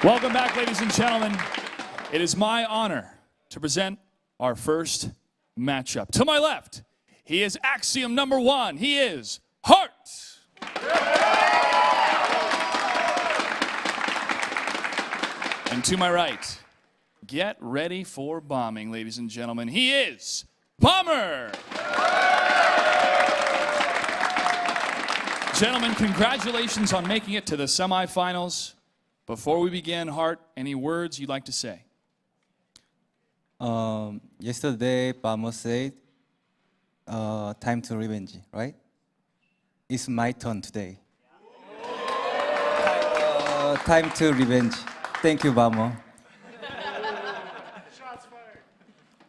Welcome back, ladies and gentlemen. It is my honor to present our first matchup. To my left, he is Axiom number 1. He is Hart. And to my right, get ready for bombing, ladies and gentlemen. He is Bomber. Gentlemen, congratulations on making it to the semifinals. Before we begin, Hart, any words you'd like to say? Yesterday, Bomber said, time to revenge, right? It's my turn today. Time to revenge. Thank you, Bomber.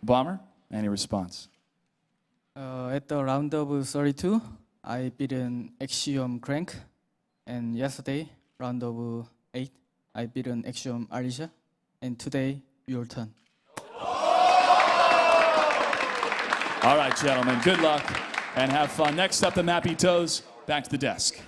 Bomber, any response? At the round of 32, I beaten Axiom Crank, and yesterday, round of 8, I beaten Axiom Alicia, and today, your turn. All right, gentlemen, good luck and have fun. Next up, the Mappy Toes. Back to the desk.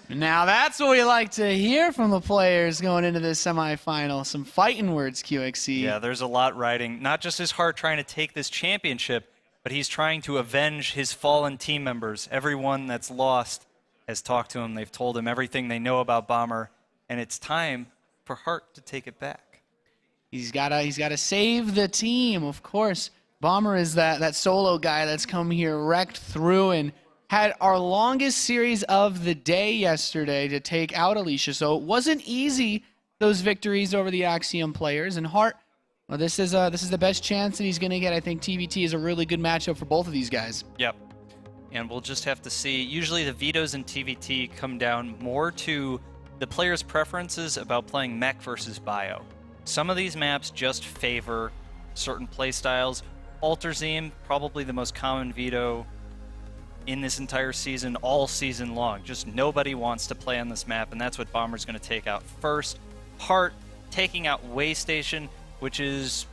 Now that's what we like to hear from the players going into this semifinal. Some fighting words, QXC. Yeah, there's a lot riding. Not just his heart trying to take this championship, but he's trying to avenge his fallen team members. Everyone that's lost has talked to him. They've told him everything they know about Bomber, and it's time for Hart to take it back. He's gotta save the team, of course. Bomber is that solo guy that's come here, wrecked through, and had our longest series of the day yesterday to take out Alicia. So it wasn't easy, those victories over the Axiom players. And Hart, well, this is the best chance that he's gonna get. I think TVT is a really good matchup for both of these guys. Yep. And we'll just have to see. Usually the vetoes in TVT come down more to the players' preferences about playing mech versus bio. Some of these maps just favor certain playstyles. Alterzeme, probably the most common veto in this entire season, all season long. Just nobody wants to play on this map, and that's what Bomber's going to take out first. Hart taking out Waystation, which is,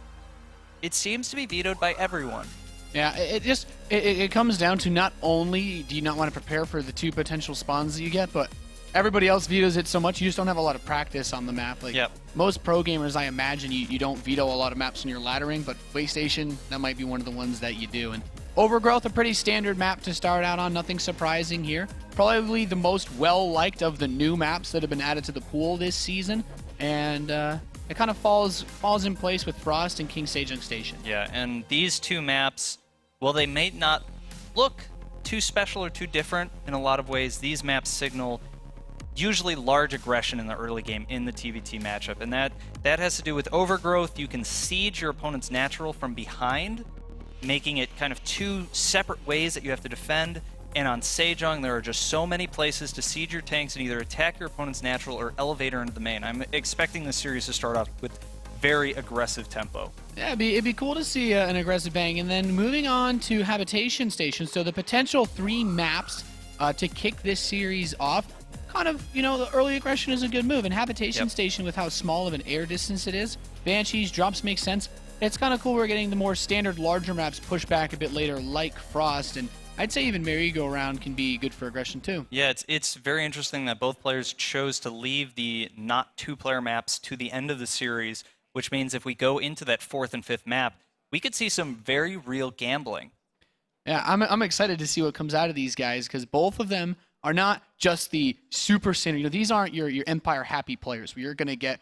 it seems to be vetoed by everyone. Yeah, it comes down to not only do you not want to prepare for the 2 potential spawns that you get, but everybody else vetoes it so much you just don't have a lot of practice on the map. Like most pro gamers, I imagine you don't veto a lot of maps when you're laddering, but Waystation, that might be one of the ones that you do. And Overgrowth, a pretty standard map to start out on, nothing surprising here. Probably the most well-liked of the new maps that have been added to the pool this season, and it kind of falls in place with Frost and King Sejong Station. Yeah, and these 2 maps, well, they may not look too special or too different in a lot of ways. These maps signal usually large aggression in the early game in the TVT matchup, and that has to do with Overgrowth. You can siege your opponent's natural from behind, making it kind of 2 separate ways that you have to defend. And on Sejong, there are just so many places to siege your tanks and either attack your opponent's natural or elevator into the main. I'm expecting this series to start off with very aggressive tempo. Yeah, it'd be cool to see an aggressive bang. And then moving on to Habitation Station, so the potential 3 maps to kick this series off. Kind of, the early aggression is a good move. And Habitation Station, with how small of an air distance it is, Banshees, drops make sense. It's kind of cool we're getting the more standard, larger maps pushed back a bit later, like Frost. And I'd say even Merry-Go-Round can be good for aggression, too. Yeah, it's very interesting that both players chose to leave the not 2-player maps to the end of the series, which means if we go into that 4th and 5th map, we could see some very real gambling. Yeah, I'm excited to see what comes out of these guys, because both of them are not just the super standard. These aren't your Empire happy players where you're going to get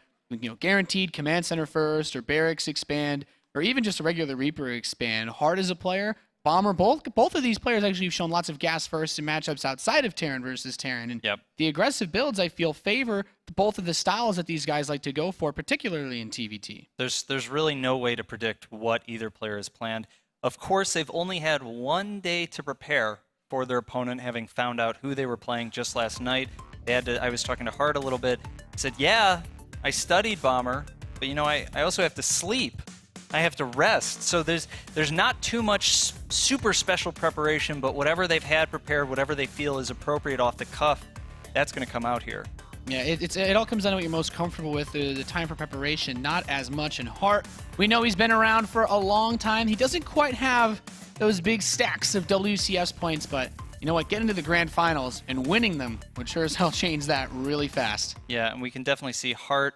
guaranteed Command Center first or Barracks expand or even just a regular Reaper expand. Hard as a player, Bomber, both of these players actually have shown lots of gas first in matchups outside of Terran versus Terran. And the aggressive builds, I feel, favor both of the styles that these guys like to go for, particularly in TVT. There's really no way to predict what either player has planned. Of course, they've only had 1 day to prepare for their opponent, having found out who they were playing just last night. I was talking to Hart a little bit. He said, yeah, I studied Bomber, but I also have to sleep. I have to rest. So there's not too much super special preparation, but whatever they've had prepared, whatever they feel is appropriate off the cuff, that's going to come out here. Yeah, it all comes down to what you're most comfortable with, the time for preparation, not as much in Hart. We know he's been around for a long time. He doesn't quite have those big stacks of WCS points, but you know what, getting to the grand finals and winning them would sure as hell change that really fast. Yeah, and we can definitely see Hart,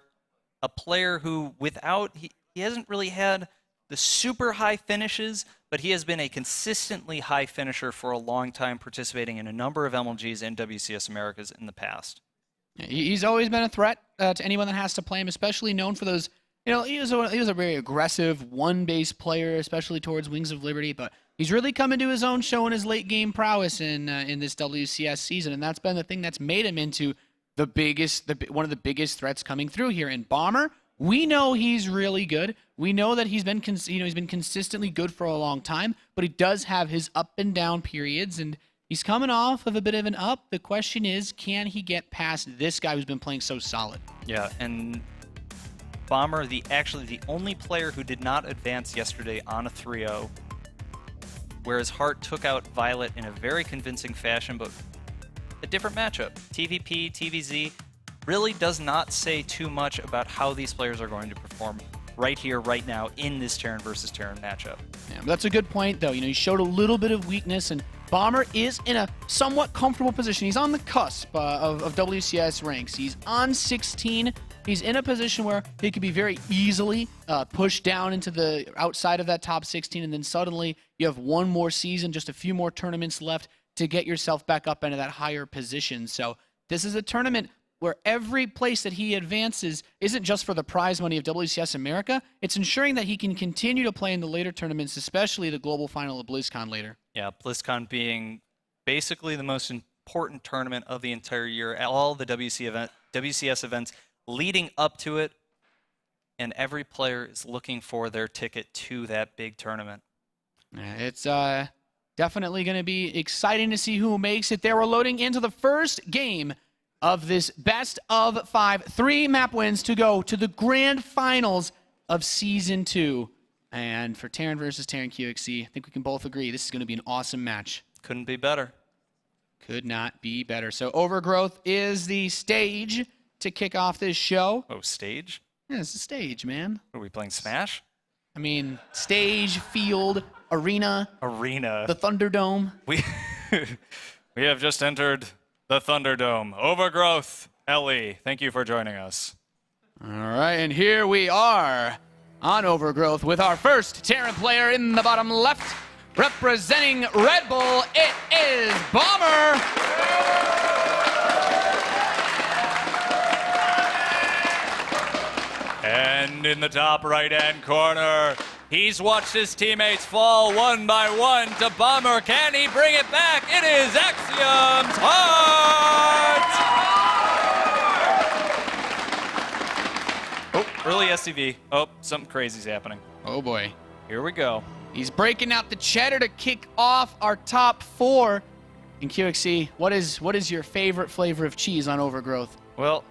a player who he hasn't really had the super high finishes, but he has been a consistently high finisher for a long time, participating in a number of MLGs and WCS Americas in the past. He's always been a threat to anyone that has to play him, especially known for those, he was a very aggressive one-base player, especially towards Wings of Liberty, but he's really come into his own, showing his late-game prowess in this WCS season, and that's been the thing that's made him into one of the biggest threats coming through here. And Bomber, we know he's really good. We know that he's been consistently good for a long time, but he does have his up and down periods, and he's coming off of a bit of an up. The question is, can he get past this guy who's been playing so solid? Yeah, and Bomber, actually the only player who did not advance yesterday on a 3-0, whereas Hart took out Violet in a very convincing fashion, but a different matchup. TVP, TVZ really does not say too much about how these players are going to perform right here, right now, in this Terran versus Terran matchup. Yeah, but that's a good point, though. He showed a little bit of weakness, and Bomber is in a somewhat comfortable position. He's on the cusp of WCS ranks. He's on 16. He's in a position where he could be very easily pushed down into the outside of that top 16, and then suddenly you have one more season, just a few more tournaments left to get yourself back up into that higher position. So this is a tournament where every place that he advances isn't just for the prize money of WCS America, it's ensuring that he can continue to play in the later tournaments, especially the global final of BlizzCon later. Yeah, BlizzCon being basically the most important tournament of the entire year. All the WCS events leading up to it, and every player is looking for their ticket to that big tournament. Yeah, it's definitely going to be exciting to see who makes it there. We're loading into the first game of this best of 5, 3 map wins to go to the grand finals of Season 2. And for Terran versus Terran QXC, I think we can both agree this is going to be an awesome match. Couldn't be better. Could not be better. So Overgrowth is the stage to kick off this show. Oh, stage? Yeah, it's the stage, man. Are we playing Smash? I mean, stage, field, arena. Arena. The Thunderdome. We have just entered the Thunderdome. Overgrowth, Ellie, thank you for joining us. All right, and here we are on Overgrowth with our first Terran player in the bottom left. Representing Red Bull, it is Bomber. And in the top right-hand corner, he's watched his teammates fall one by one to Bomber. Can he bring it back? It is Axiom's Heart! Oh, early SCV. Oh, something crazy's happening. Oh boy. Here we go. He's breaking out the cheddar to kick off our top 4. In QXC, what is your favorite flavor of cheese on Overgrowth? Well,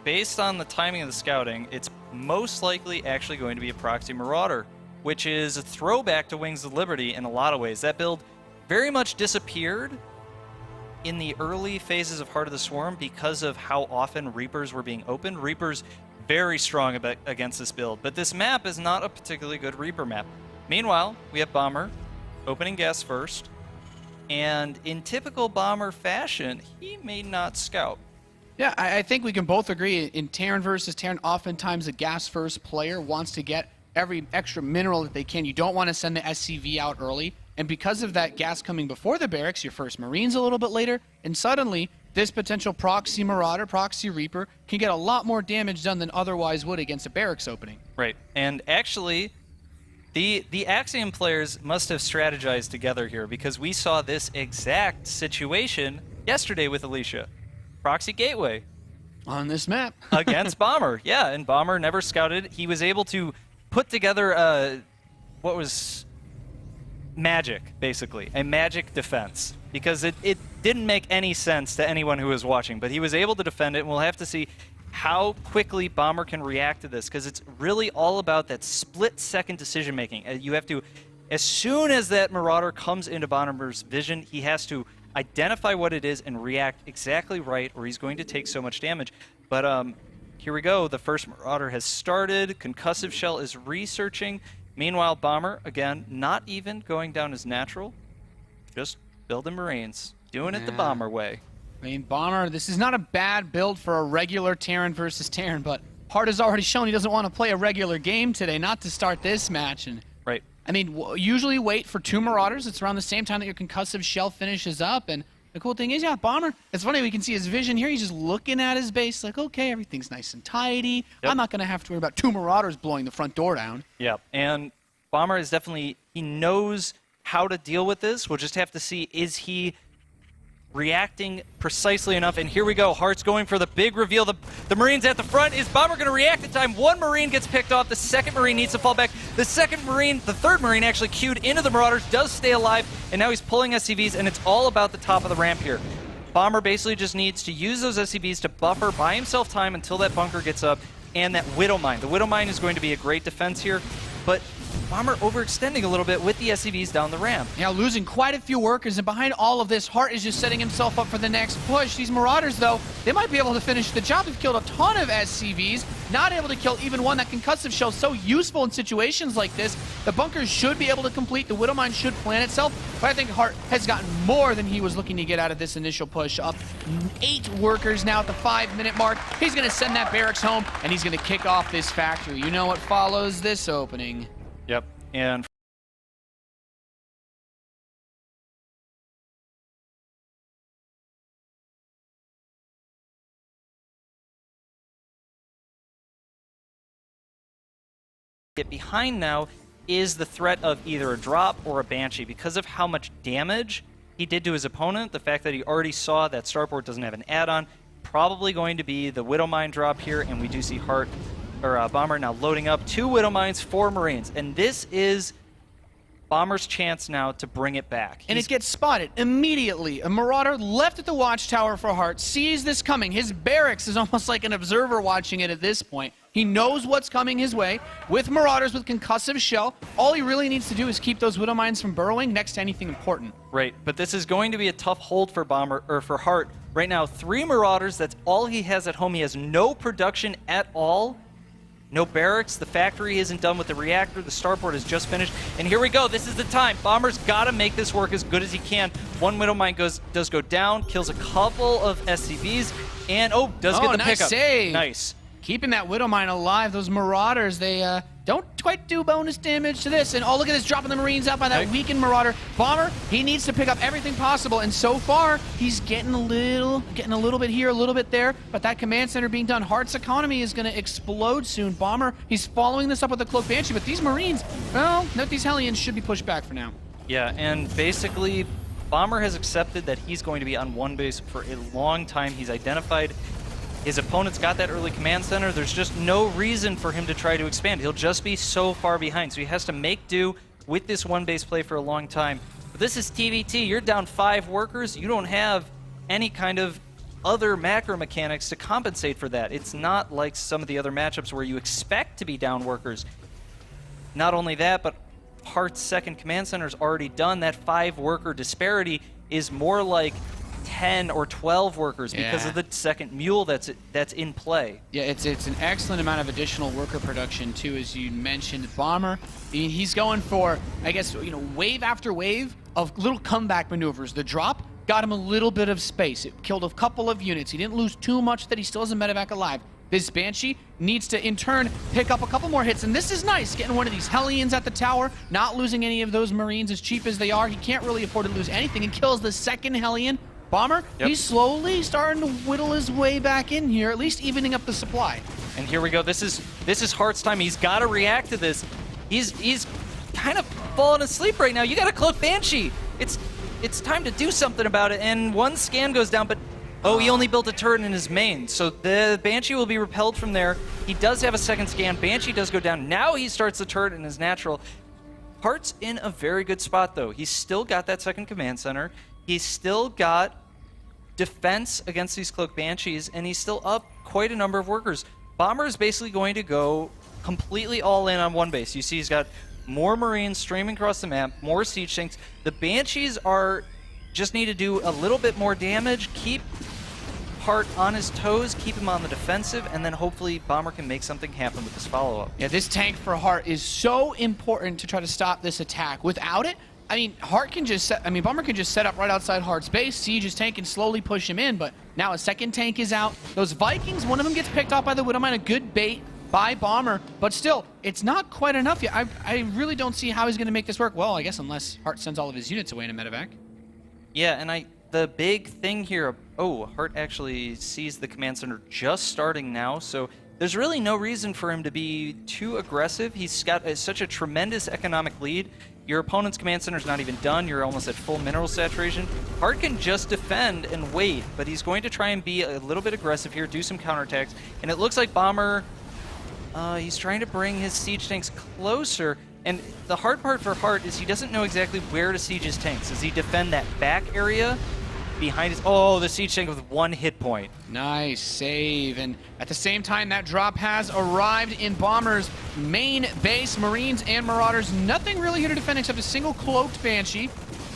based on the timing of the scouting, it's most likely actually going to be a Proxy Marauder, which is a throwback to Wings of Liberty in a lot of ways. That build very much disappeared in the early phases of Heart of the Swarm because of how often Reapers were being opened. Reapers very strong against this build, but this map is not a particularly good Reaper map. Meanwhile, we have Bomber opening gas first, and in typical Bomber fashion, he may not scout. Yeah, I think we can both agree in Terran versus Terran, oftentimes a gas first player wants to get every extra mineral that they can. You don't want to send the SCV out early. And because of that gas coming before the barracks, your first Marines a little bit later, and suddenly this potential Proxy Marauder, Proxy Reaper can get a lot more damage done than otherwise would against a barracks opening. Right, and actually, the Axiom players must have strategized together here because we saw this exact situation yesterday with Alicia. Proxy Gateway. On this map. Against Bomber, yeah, and Bomber never scouted. He was able to put together what was magic, basically, a magic defense, because it didn't make any sense to anyone who was watching, but he was able to defend it, and we'll have to see how quickly Bomber can react to this, because it's really all about that split-second decision-making. You have to, as soon as that Marauder comes into Bomber's vision, he has to identify what it is and react exactly right, or he's going to take so much damage. But here we go. The first Marauder has started. Concussive Shell is researching. Meanwhile, Bomber, again, not even going down as natural, just building Marines. Doing it the Bomber way. I mean, Bomber, this is not a bad build for a regular Terran versus Terran, but Hart has already shown he doesn't want to play a regular game today, not to start this match. And Right. I mean, usually wait for 2 Marauders. It's around the same time that your concussive shell finishes up. And the cool thing is, yeah, Bomber, it's funny, we can see his vision here. He's just looking at his base like, okay, everything's nice and tidy. Yep. I'm not going to have to worry about 2 Marauders blowing the front door down. Yeah, and Bomber is definitely, he knows how to deal with this. We'll just have to see, is he reacting precisely enough? And here we go, Hart's going for the big reveal. The Marine's at the front. Is Bomber going to react in time? 1 Marine gets picked off. The 2nd Marine needs to fall back. The 3rd Marine actually queued into the Marauders, does stay alive, and now he's pulling SCVs, and it's all about the top of the ramp here. Bomber basically just needs to use those SCVs to buffer, buy himself time until that bunker gets up, and that Widow Mine. The Widow Mine is going to be a great defense here, but Bomber overextending a little bit with the SCVs down the ramp. Yeah, losing quite a few workers, and behind all of this, Hart is just setting himself up for the next push. These Marauders, though, they might be able to finish the job. They've killed a ton of SCVs, not able to kill even one. That concussive shell is so useful in situations like this. The bunkers should be able to complete. The Widow Mine should plant itself, but I think Hart has gotten more than he was looking to get out of this initial push. Up 8 workers now at the 5-minute mark. He's going to send that barracks home, and he's going to kick off this factory. You know what follows this opening. Yep, and get behind now is the threat of either a drop or a Banshee. Because of how much damage he did to his opponent, the fact that he already saw that starport doesn't have an add-on, probably going to be the Widow Mine drop here, and we do see Bomber now loading up 2 Widow Mines, 4 Marines, and this is Bomber's chance now to bring it back. And it gets spotted immediately. A Marauder left at the watchtower for Hart, sees this coming. His barracks is almost like an observer watching it at this point. He knows what's coming his way. With Marauders with concussive shell, all he really needs to do is keep those Widow Mines from burrowing next to anything important. Right, but this is going to be a tough hold for Bomber, or for Hart. Right now, 3 Marauders, that's all he has at home. He has no production at all. No barracks, the factory isn't done with the reactor, the starport is just finished, and here we go, this is the time. Bomber's gotta make this work as good as he can. 1 Widow Mine does go down, kills a couple of SCVs, and does get the nice pickup. Save. Nice. Keeping that Widow Mine alive. Those Marauders, they don't quite do bonus damage to this. And look at this, dropping the Marines out by that weakened Marauder. Bomber, he needs to pick up everything possible, and so far, he's getting a little bit here, a little bit there, but that command center being done. Hart's economy is going to explode soon. Bomber, he's following this up with a Cloak Banshee, but these Marines, well, note these Hellions should be pushed back for now. Yeah, and basically, Bomber has accepted that he's going to be on 1 base for a long time. He's identified his opponent's got that early command center. There's just no reason for him to try to expand. He'll just be so far behind. So he has to make do with this 1 base play for a long time. But this is TVT. You're down 5 workers. You don't have any kind of other macro mechanics to compensate for that. It's not like some of the other matchups where you expect to be down workers. Not only that, but Hart's 2nd command center is already done. That 5 worker disparity is more like 10 or 12 workers because of the 2nd mule that's in play. Yeah, it's an excellent amount of additional worker production too, as you mentioned. Bomber, he's going for, I guess, wave after wave of little comeback maneuvers. The drop got him a little bit of space. It killed a couple of units. He didn't lose too much that he still has a medevac alive. This Banshee needs to, in turn, pick up a couple more hits, and this is nice, getting one of these Hellions at the tower, not losing any of those Marines as cheap as they are. He can't really afford to lose anything, and kills the 2nd Hellion. Bomber, he's slowly starting to whittle his way back in here, at least evening up the supply. And here we go. This is Hart's time. He's got to react to this. He's kind of falling asleep right now. You got to Cloak Banshee. It's time to do something about it. And 1 scan goes down, but he only built a turret in his main, so the Banshee will be repelled from there. He does have a 2nd scan. Banshee does go down. Now he starts the turret in his natural. Hart's in a very good spot, though. He's still got that 2nd command center. He's still got defense against these Cloak Banshees, and he's still up quite a number of workers. Bomber is basically going to go completely all in on 1 base. You see he's got more Marines streaming across the map, more siege tanks. The Banshees just need to do a little bit more damage, keep Hart on his toes, keep him on the defensive, and then hopefully Bomber can make something happen with this follow-up. Yeah, this tank for Hart is so important to try to stop this attack. Without it, I mean, Hart can just set, I mean, Bomber can just set up right outside Hart's base. Siege his tank and slowly push him in, but now a second tank is out. Those Vikings, one of them gets picked off by the Widowmine, a good bait by Bomber, but still, it's not quite enough yet. I really don't see how he's going to make this work. Well, I guess unless Hart sends all of his units away in a medevac. Yeah, and the big thing here, oh, Hart actually sees the command center just starting now, so there's really no reason for him to be too aggressive. He's got such a tremendous economic lead. Your opponent's command center's not even done. You're almost at full mineral saturation. Hart can just defend and wait, but he's going to try and be a little bit aggressive here, do some counterattacks, and it looks like Bomber, he's trying to bring his siege tanks closer. And the hard part for Hart is he doesn't know exactly where to siege his tanks. Does he defend that back area behind his... Oh, the siege tank with 1 hit point. Nice save. And at the same time, that drop has arrived in Bomber's main base. Marines and Marauders, nothing really here to defend except a single cloaked Banshee.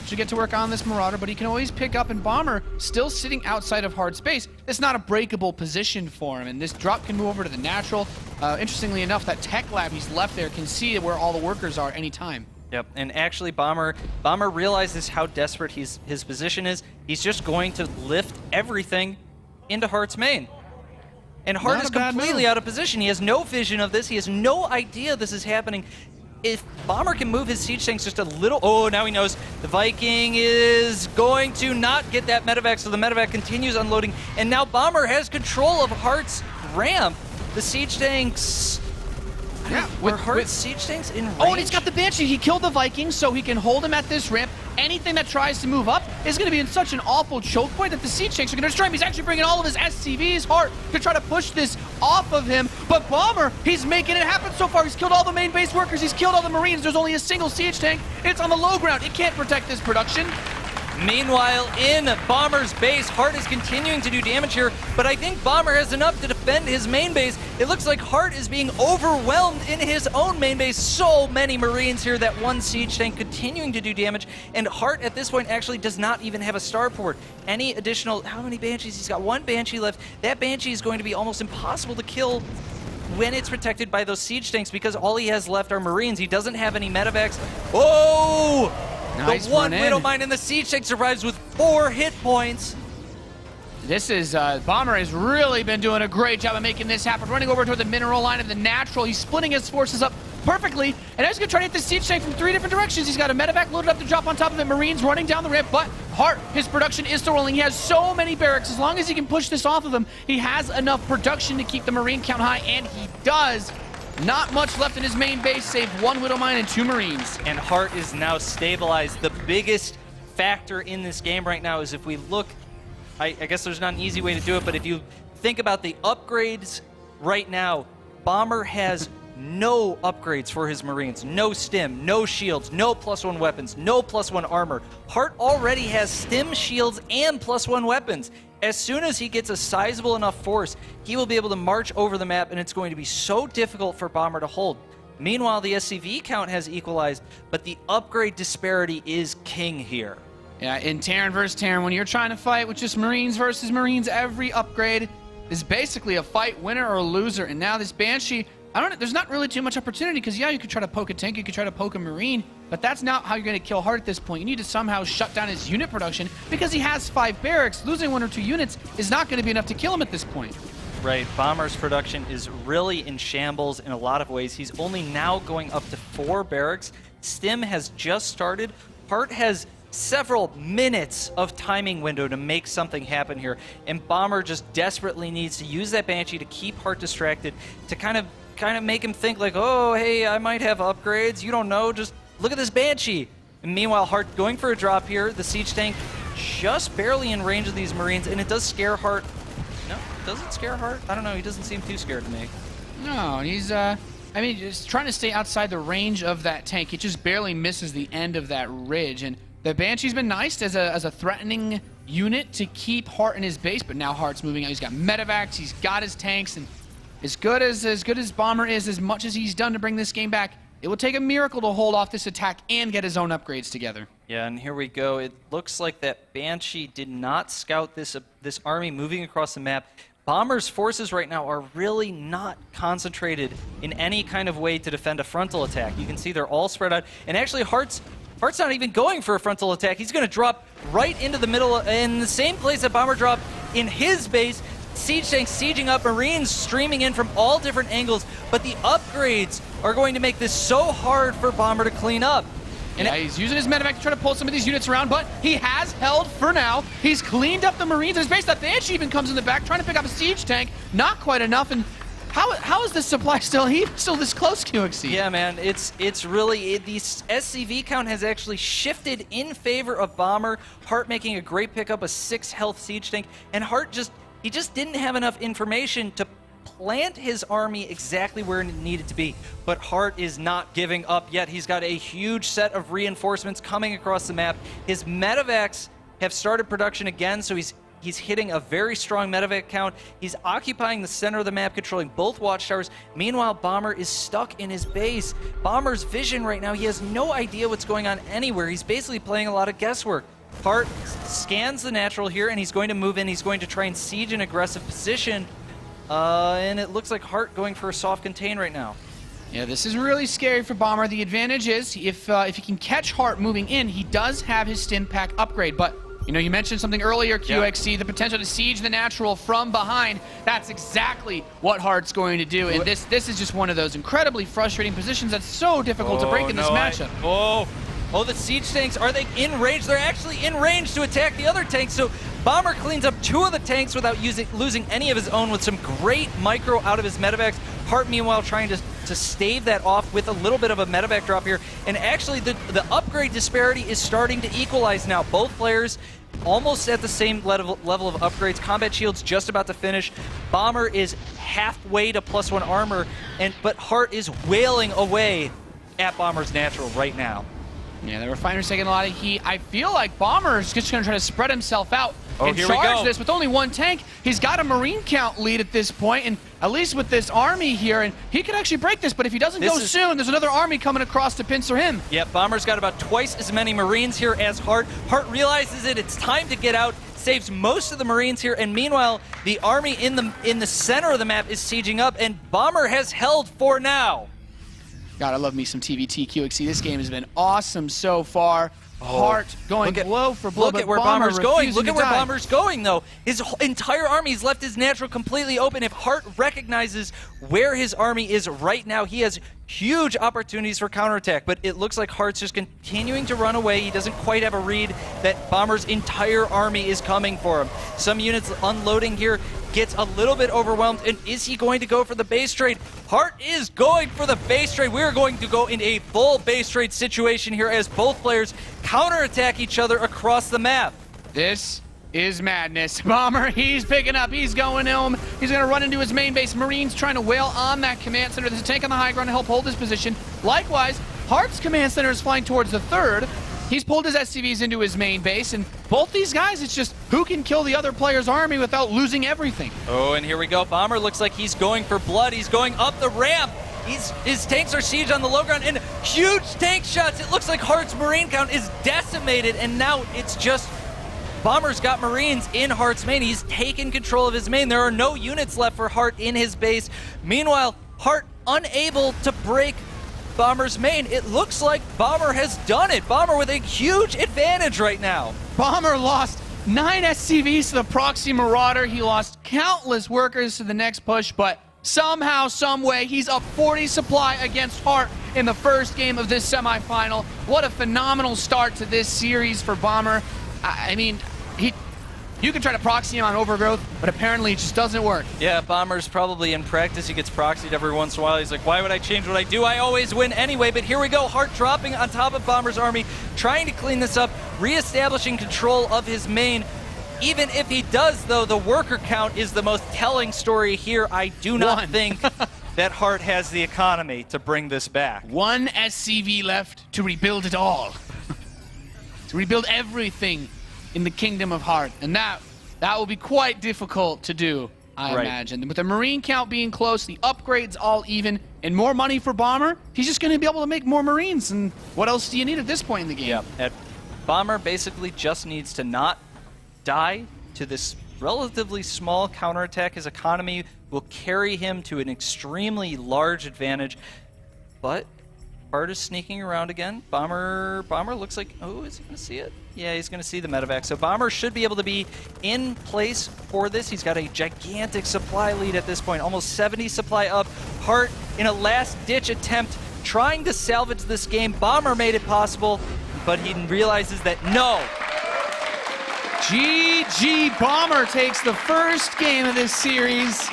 Should get to work on this Marauder, but he can always pick up, and Bomber still sitting outside of Hart's base. It's not a breakable position for him, and this drop can move over to the natural. Interestingly enough, that tech lab he's left there can see where all the workers are anytime. Yep, and actually Bomber realizes how desperate his position is. He's just going to lift everything into Hart's main. And Hart is completely out of position. He has no vision of this. He has no idea this is happening. If Bomber can move his siege tanks just a little... Oh, now he knows the Viking is going to not get that medevac, so the medevac continues unloading. And now Bomber has control of Hart's ramp. The siege tanks... Yeah, Hart's siege tanks in range? Oh, and he's got the Banshee. He killed the Vikings, so he can hold him at this ramp. Anything that tries to move up is going to be in such an awful choke point that the siege tanks are going to destroy him. He's actually bringing all of his SCVs. Hart to try to push this off of him. But Bomber, he's making it happen so far. He's killed all the main base workers. He's killed all the Marines. There's only a single siege tank. It's on the low ground. It can't protect this production. Meanwhile, in Bomber's base, Hart is continuing to do damage here, but I think Bomber has enough to defend his main base. It looks like Hart is being overwhelmed in his own main base. So many Marines here, that one siege tank continuing to do damage, and Hart at this point actually does not even have a starport. Any additional, how many Banshees? He's got 1 Banshee left. That Banshee is going to be almost impossible to kill when it's protected by those siege tanks because all he has left are Marines. He doesn't have any medevacs. Oh! Nice the one run in. Widowmine and the siege tank survives with 4 hit points. This is, Bomber has really been doing a great job of making this happen. Running over toward the mineral line of the natural. He's splitting his forces up perfectly. And now he's going to try to hit the siege tank from 3 different directions. He's got a medevac loaded up to drop on top of it. Marines running down the ramp. But Hart, his production is still rolling. He has so many barracks. As long as he can push this off of him, he has enough production to keep the Marine count high. And he does. Not much left in his main base, save 1 Widowmine and 2 Marines. And Hart is now stabilized. The biggest factor in this game right now is if we look, I guess there's not an easy way to do it, but if you think about the upgrades right now, Bomber has no upgrades for his Marines. No stim, no shields, no +1 weapons, no +1 armor. Hart already has stim, shields, and +1 weapons. As soon as he gets a sizable enough force, he will be able to march over the map, and it's going to be so difficult for Bomber to hold. Meanwhile, the SCV count has equalized, but the upgrade disparity is king here. Yeah, in Terran versus Terran, when you're trying to fight with just Marines versus Marines, every upgrade is basically a fight, winner or loser. And now this Banshee, there's not really too much opportunity because, yeah, you could try to poke a tank, you could try to poke a Marine, but that's not how you're going to kill Hart at this point. You need to somehow shut down his unit production because he has 5 barracks. Losing 1 or 2 units is not going to be enough to kill him at this point. Right, Bomber's production is really in shambles in a lot of ways. He's only now going up to 4 barracks. Stim has just started. Hart has several minutes of timing window to make something happen here, and Bomber just desperately needs to use that Banshee to keep Hart distracted, to kind of make him think like, oh, hey, I might have upgrades. You don't know. Just look at this Banshee. And meanwhile, Hart going for a drop here. The siege tank just barely in range of these Marines, and it does scare Hart. No, does it scare Hart? I don't know. He doesn't seem too scared to me. No, he's, just trying to stay outside the range of that tank. It just barely misses the end of that ridge. And the Banshee's been nice as a threatening unit to keep Hart in his base, but now Hart's moving out. He's got medevacs, he's got his tanks, and as good as Bomber is, as much as he's done to bring this game back, it will take a miracle to hold off this attack and get his own upgrades together. Yeah, and here we go. It looks like that Banshee did not scout this army moving across the map. Bomber's forces right now are really not concentrated in any kind of way to defend a frontal attack. You can see they're all spread out, and actually Hart's Hart's not even going for a frontal attack. He's going to drop right into the middle in the same place that Bomber dropped in his base. Siege tanks sieging up, Marines streaming in from all different angles, but the upgrades are going to make this so hard for Bomber to clean up. And he's using his medevac to try to pull some of these units around, but he has held for now. He's cleaned up the Marines in his base. That Banshee even comes in the back, trying to pick up a siege tank. Not quite enough. And how is this supply still this close, QXC? Yeah, man, it's really, the SCV count has actually shifted in favor of Bomber. Hart making a great pickup, a 6 health siege tank, and Hart just didn't have enough information to plant his army exactly where it needed to be. But Hart is not giving up yet. He's got a huge set of reinforcements coming across the map. His medevacs have started production again, so he's hitting a very strong medevac count. He's occupying the center of the map, controlling both watchtowers. Meanwhile, Bomber is stuck in his base. Bomber's vision right now, he has no idea what's going on anywhere. He's basically playing a lot of guesswork. Hart scans the natural here, and he's going to move in. He's going to try and siege an aggressive position. And it looks like Hart going for a soft contain right now. Yeah, this is really scary for Bomber. The advantage is if he can catch Hart moving in, he does have his stim pack upgrade. But you know, you mentioned something earlier, QXC, the potential to siege the natural from behind. That's exactly what Hart's going to do. And this is just one of those incredibly frustrating positions that's so difficult to break in this matchup. Oh, the siege tanks, are they in range? They're actually in range to attack the other tanks, so Bomber cleans up 2 of the tanks without losing any of his own with some great micro out of his medevacs. Hart, meanwhile, trying to stave that off with a little bit of a medevac drop here. And actually, the upgrade disparity is starting to equalize now. Both players almost at the same level of upgrades. Combat shield's just about to finish. Bomber is halfway to +1 armor, but Hart is wailing away at Bomber's natural right now. Yeah, the Refiner's taking a lot of heat. I feel like Bomber is just going to try to spread himself out and here we charge go. this with only 1 tank. He's got a Marine count lead at this point, and at least with this army here, and he could actually break this, but if he doesn't go soon, there's another army coming across to pincer him. Yep, Bomber's got about twice as many Marines here as Hart. Hart realizes it's time to get out, saves most of the Marines here, and meanwhile, the army in the center of the map is sieging up, and Bomber has held for now. God, I love me some TVT QXC. This game has been awesome so far. Hart going blow for blow. Look at where Bomber's going. Look at where Bomber's going, though. His entire army has left his natural completely open. If Hart recognizes where his army is right now, he has huge opportunities for counterattack. But it looks like Hart's just continuing to run away. He doesn't quite have a read that Bomber's entire army is coming for him. Some units unloading here gets a little bit overwhelmed. And is he going to go for the base trade? Hart is going for the base trade. We're going to go in a full base trade situation here as both players counterattack each other across the map. This is madness. Bomber, he's picking up. He's going home. He's going to run into his main base. Marines trying to wail on that command center. There's a tank on the high ground to help hold his position. Likewise, Hart's command center is flying towards the 3rd. He's pulled his SCVs into his main base, and both these guys, it's just who can kill the other player's army without losing everything. Oh, and here we go. Bomber looks like he's going for blood. He's going up the ramp. His tanks are sieged on the low ground, and huge tank shots. It looks like Hart's Marine count is decimated, and now it's just Bomber's got Marines in Hart's main. He's taken control of his main. There are no units left for Hart in his base. Meanwhile, Hart unable to break Bomber's main. It looks like Bomber has done it. Bomber with a huge advantage right now. Bomber lost 9 SCVs to the proxy Marauder. He lost countless workers to the next push, but somehow, some way, he's up 40 supply against Hart in the first game of this semifinal. What a phenomenal start to this series for Bomber. I mean, you can try to proxy him on Overgrowth, but apparently it just doesn't work. Yeah, Bomber's probably in practice. He gets proxied every once in a while. He's like, why would I change what I do? I always win anyway. But here we go. Hart dropping on top of Bomber's army, trying to clean this up, reestablishing control of his main. Even if he does, though, the worker count is the most telling story here. I do not think that Hart has the economy to bring this back. 1 SCV left to rebuild it all. To rebuild everything in the kingdom of Hart. And that will be quite difficult to do, I imagine. With the Marine count being close, the upgrades all even, and more money for Bomber, he's just going to be able to make more Marines. And what else do you need at this point in the game? Yeah, Bomber basically just needs to not die to this relatively small counterattack. His economy will carry him to an extremely large advantage, but Hart is sneaking around again. Bomber looks like, oh, is he going to see it? Yeah, he's going to see the medevac. So Bomber should be able to be in place for this. He's got a gigantic supply lead at this point, almost 70 supply up. Hart in a last-ditch attempt trying to salvage this game. Bomber made it possible, but he realizes that no. GG, Bomber takes the first game of this series.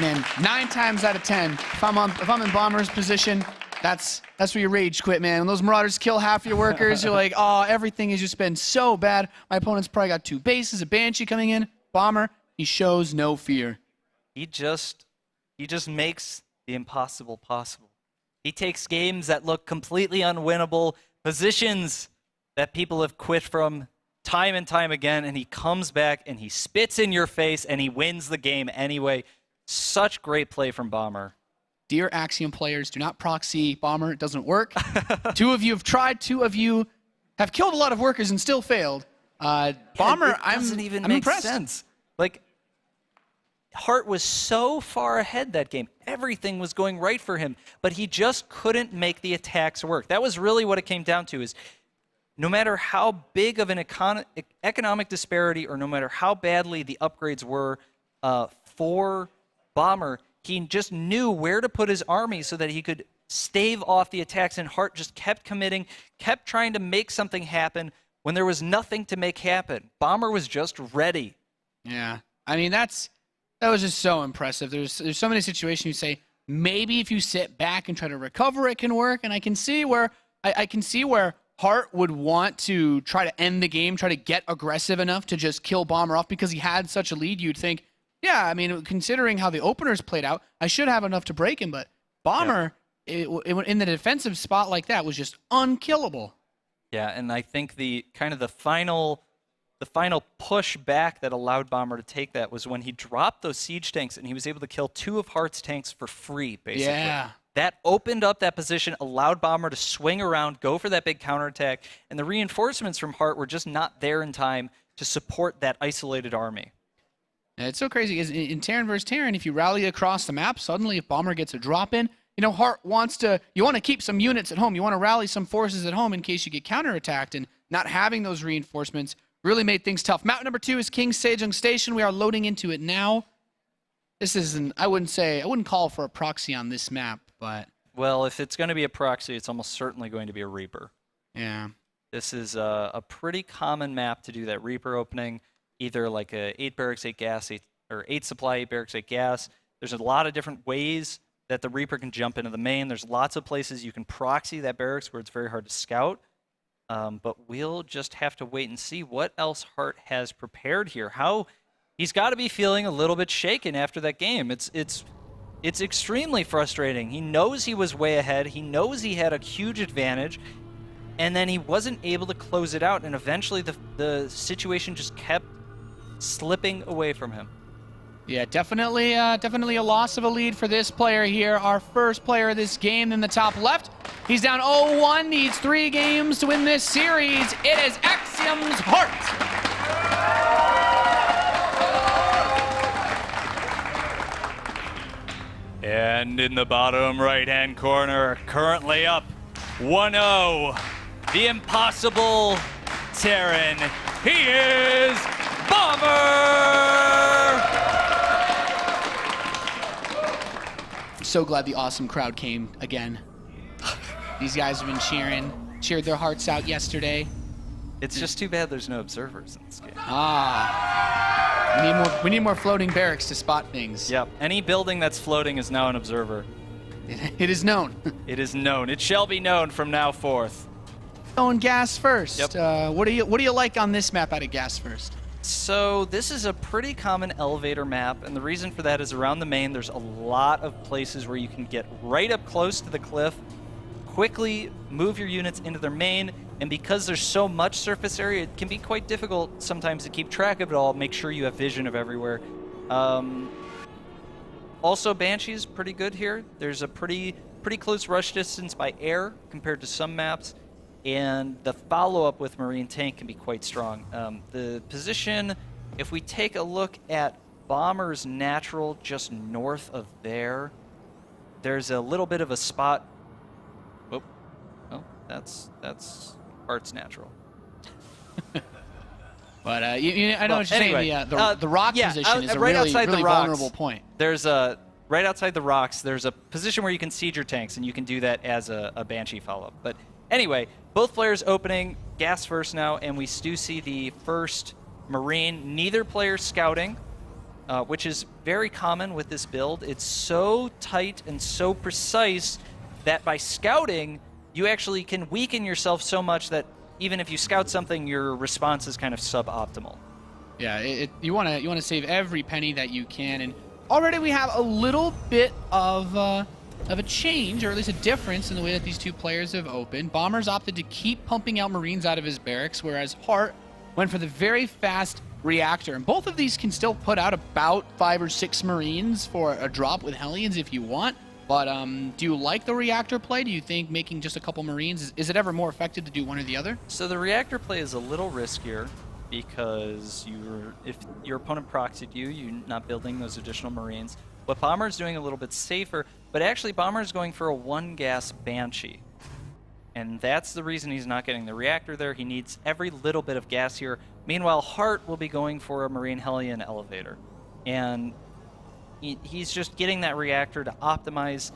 Man, 9 times out of 10, if I'm in Bomber's position, that's where you rage quit, man. When those Marauders kill half your workers, you're like, oh, everything has just been so bad. My opponent's probably got 2 bases, a Banshee coming in. Bomber, he shows no fear. He just makes the impossible possible. He takes games that look completely unwinnable, positions that people have quit from time and time again, and he comes back and he spits in your face and he wins the game anyway. Such great play from Bomber. Dear Axiom players, do not proxy Bomber. It doesn't work. 2 of you have tried. 2 of you have killed a lot of workers and still failed. Bomber, it doesn't even I'm make impressed. sense. Like, Hart was so far ahead that game. Everything was going right for him, but he just couldn't make the attacks work. That was really what it came down to, is no matter how big of an economic disparity or no matter how badly the upgrades were for Bomber, he just knew where to put his army so that he could stave off the attacks, and Hart just kept committing, kept trying to make something happen when there was nothing to make happen. Bomber was just ready. Yeah, I mean, that was just so impressive. There's so many situations you say, maybe if you sit back and try to recover, it can work, and I can see where Hart would want to try to end the game, try to get aggressive enough to just kill Bomber off because he had such a lead. You'd think, yeah, I mean, considering how the openers played out, I should have enough to break him, but Bomber, in the defensive spot like that, was just unkillable. Yeah, and I think the final push back that allowed Bomber to take that was when he dropped those siege tanks and he was able to kill 2 of Hart's tanks for free, basically. Yeah. That opened up that position, allowed Bomber to swing around, go for that big counterattack, and the reinforcements from Hart were just not there in time to support that isolated army. It's so crazy because in Terran versus Terran, if you rally across the map, suddenly if Bomber gets a drop in, Hart you want to keep some units at home. You want to rally some forces at home in case you get counterattacked, and not having those reinforcements really made things tough. Map number 2 is King Sejong Station. We are loading into it now. This isn't, I wouldn't call for a proxy on this map, but. Well, if it's going to be a proxy, it's almost certainly going to be a Reaper. Yeah. This is a pretty common map to do that Reaper opening. Either like a 8 barracks, 8 gas, 8 supply, 8 barracks, 8 gas. There's a lot of different ways that the Reaper can jump into the main. There's lots of places you can proxy that barracks where it's very hard to scout. But we'll just have to wait and see what else Hart has prepared here. He's got to be feeling a little bit shaken after that game. It's extremely frustrating. He knows he was way ahead. He knows he had a huge advantage. And then he wasn't able to close it out. And eventually the situation just kept slipping away from him. Yeah, definitely a loss of a lead for this player here. Our first player of this game in the top left. He's down 0-1, needs 3 games to win this series. It is Axiom's Hart. And in the bottom right-hand corner, currently up 1-0, the impossible Terran. He is Bomber! So glad the awesome crowd came again. These guys have been cheered their hearts out yesterday. It's just too bad there's no observers in this game. We need more floating barracks to spot things. Yep, any building that's floating is now an observer. It is known. It is known. It shall be known from now forth. Going gas first. Yep. What do you like on this map out of gas first? So this is a pretty common elevator map, and the reason for that is around the main there's a lot of places where you can get right up close to the cliff, quickly move your units into their main, and because there's so much surface area, it can be quite difficult sometimes to keep track of it all, make sure you have vision of everywhere. Also, Banshee's pretty good here. There's a pretty close rush distance by air compared to some maps. And the follow-up with Marine Tank can be quite strong. The position, if we take a look at Bomber's natural just north of there, there's a little bit of a spot. Oh, That's Heart's natural. But I know what you're anyway, saying. The rock position is a right really, outside really the rocks, vulnerable point. There's right outside the rocks. There's a position where you can siege your tanks, and you can do that as a Banshee follow-up. But anyway, both players opening gas first now, and we do see the first Marine. Neither player scouting, which is very common with this build. It's so tight and so precise that by scouting, you actually can weaken yourself so much that even if you scout something, your response is kind of suboptimal. Yeah, you want to save every penny that you can, and already we have a little bit of a change, or at least a difference in the way that these two players have opened. Bomber's opted to keep pumping out Marines out of his barracks, whereas Heart went for the very fast reactor. And both of these can still put out about 5 or 6 Marines for a drop with Hellions if you want. But do you like the reactor play? Do you think making just a couple Marines, is it ever more effective to do one or the other? So the reactor play is a little riskier because if your opponent proxied you, you're not building those additional Marines. What Bomber's doing a little bit safer, but actually Bomber's going for a 1-gas Banshee. And that's the reason he's not getting the reactor there. He needs every little bit of gas here. Meanwhile, Heart will be going for a Marine Hellion elevator. And he's just getting that reactor to optimize,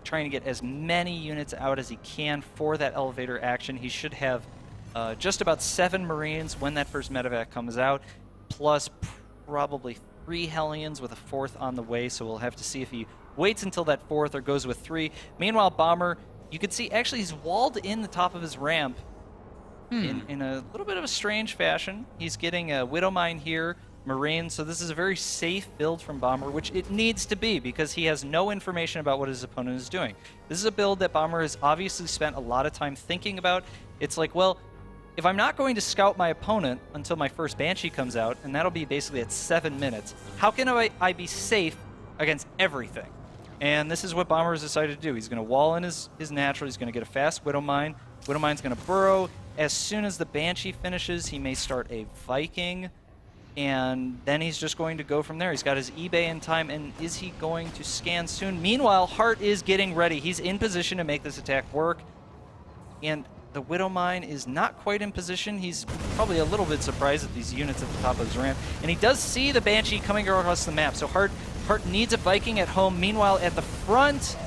trying to get as many units out as he can for that elevator action. He should have just about 7 Marines when that first medevac comes out, plus probably 3 Hellions with a 4th on the way, so we'll have to see if he waits until that 4th or goes with 3. Meanwhile, Bomber, you can see actually he's walled in the top of his ramp in a little bit of a strange fashion. He's getting a Widow Mine here, Marine, so this is a very safe build from Bomber, which it needs to be because he has no information about what his opponent is doing. This is a build that Bomber has obviously spent a lot of time thinking about. It's like, well, if I'm not going to scout my opponent until my first Banshee comes out, and that'll be basically at 7 minutes, how can I be safe against everything? And this is what Bomber has decided to do. He's going to wall in his natural. He's going to get a fast Widow Mine. Widow Mine's going to burrow. As soon as the Banshee finishes, he may start a Viking, and then he's just going to go from there. He's got his eBay in time, and is he going to scan soon? Meanwhile, Heart is getting ready. He's in position to make this attack work, and the Widow Mine is not quite in position. He's probably a little bit surprised at these units at the top of his ramp, and he does see the Banshee coming across the map, so Heart needs a Viking at home. Meanwhile, at the front,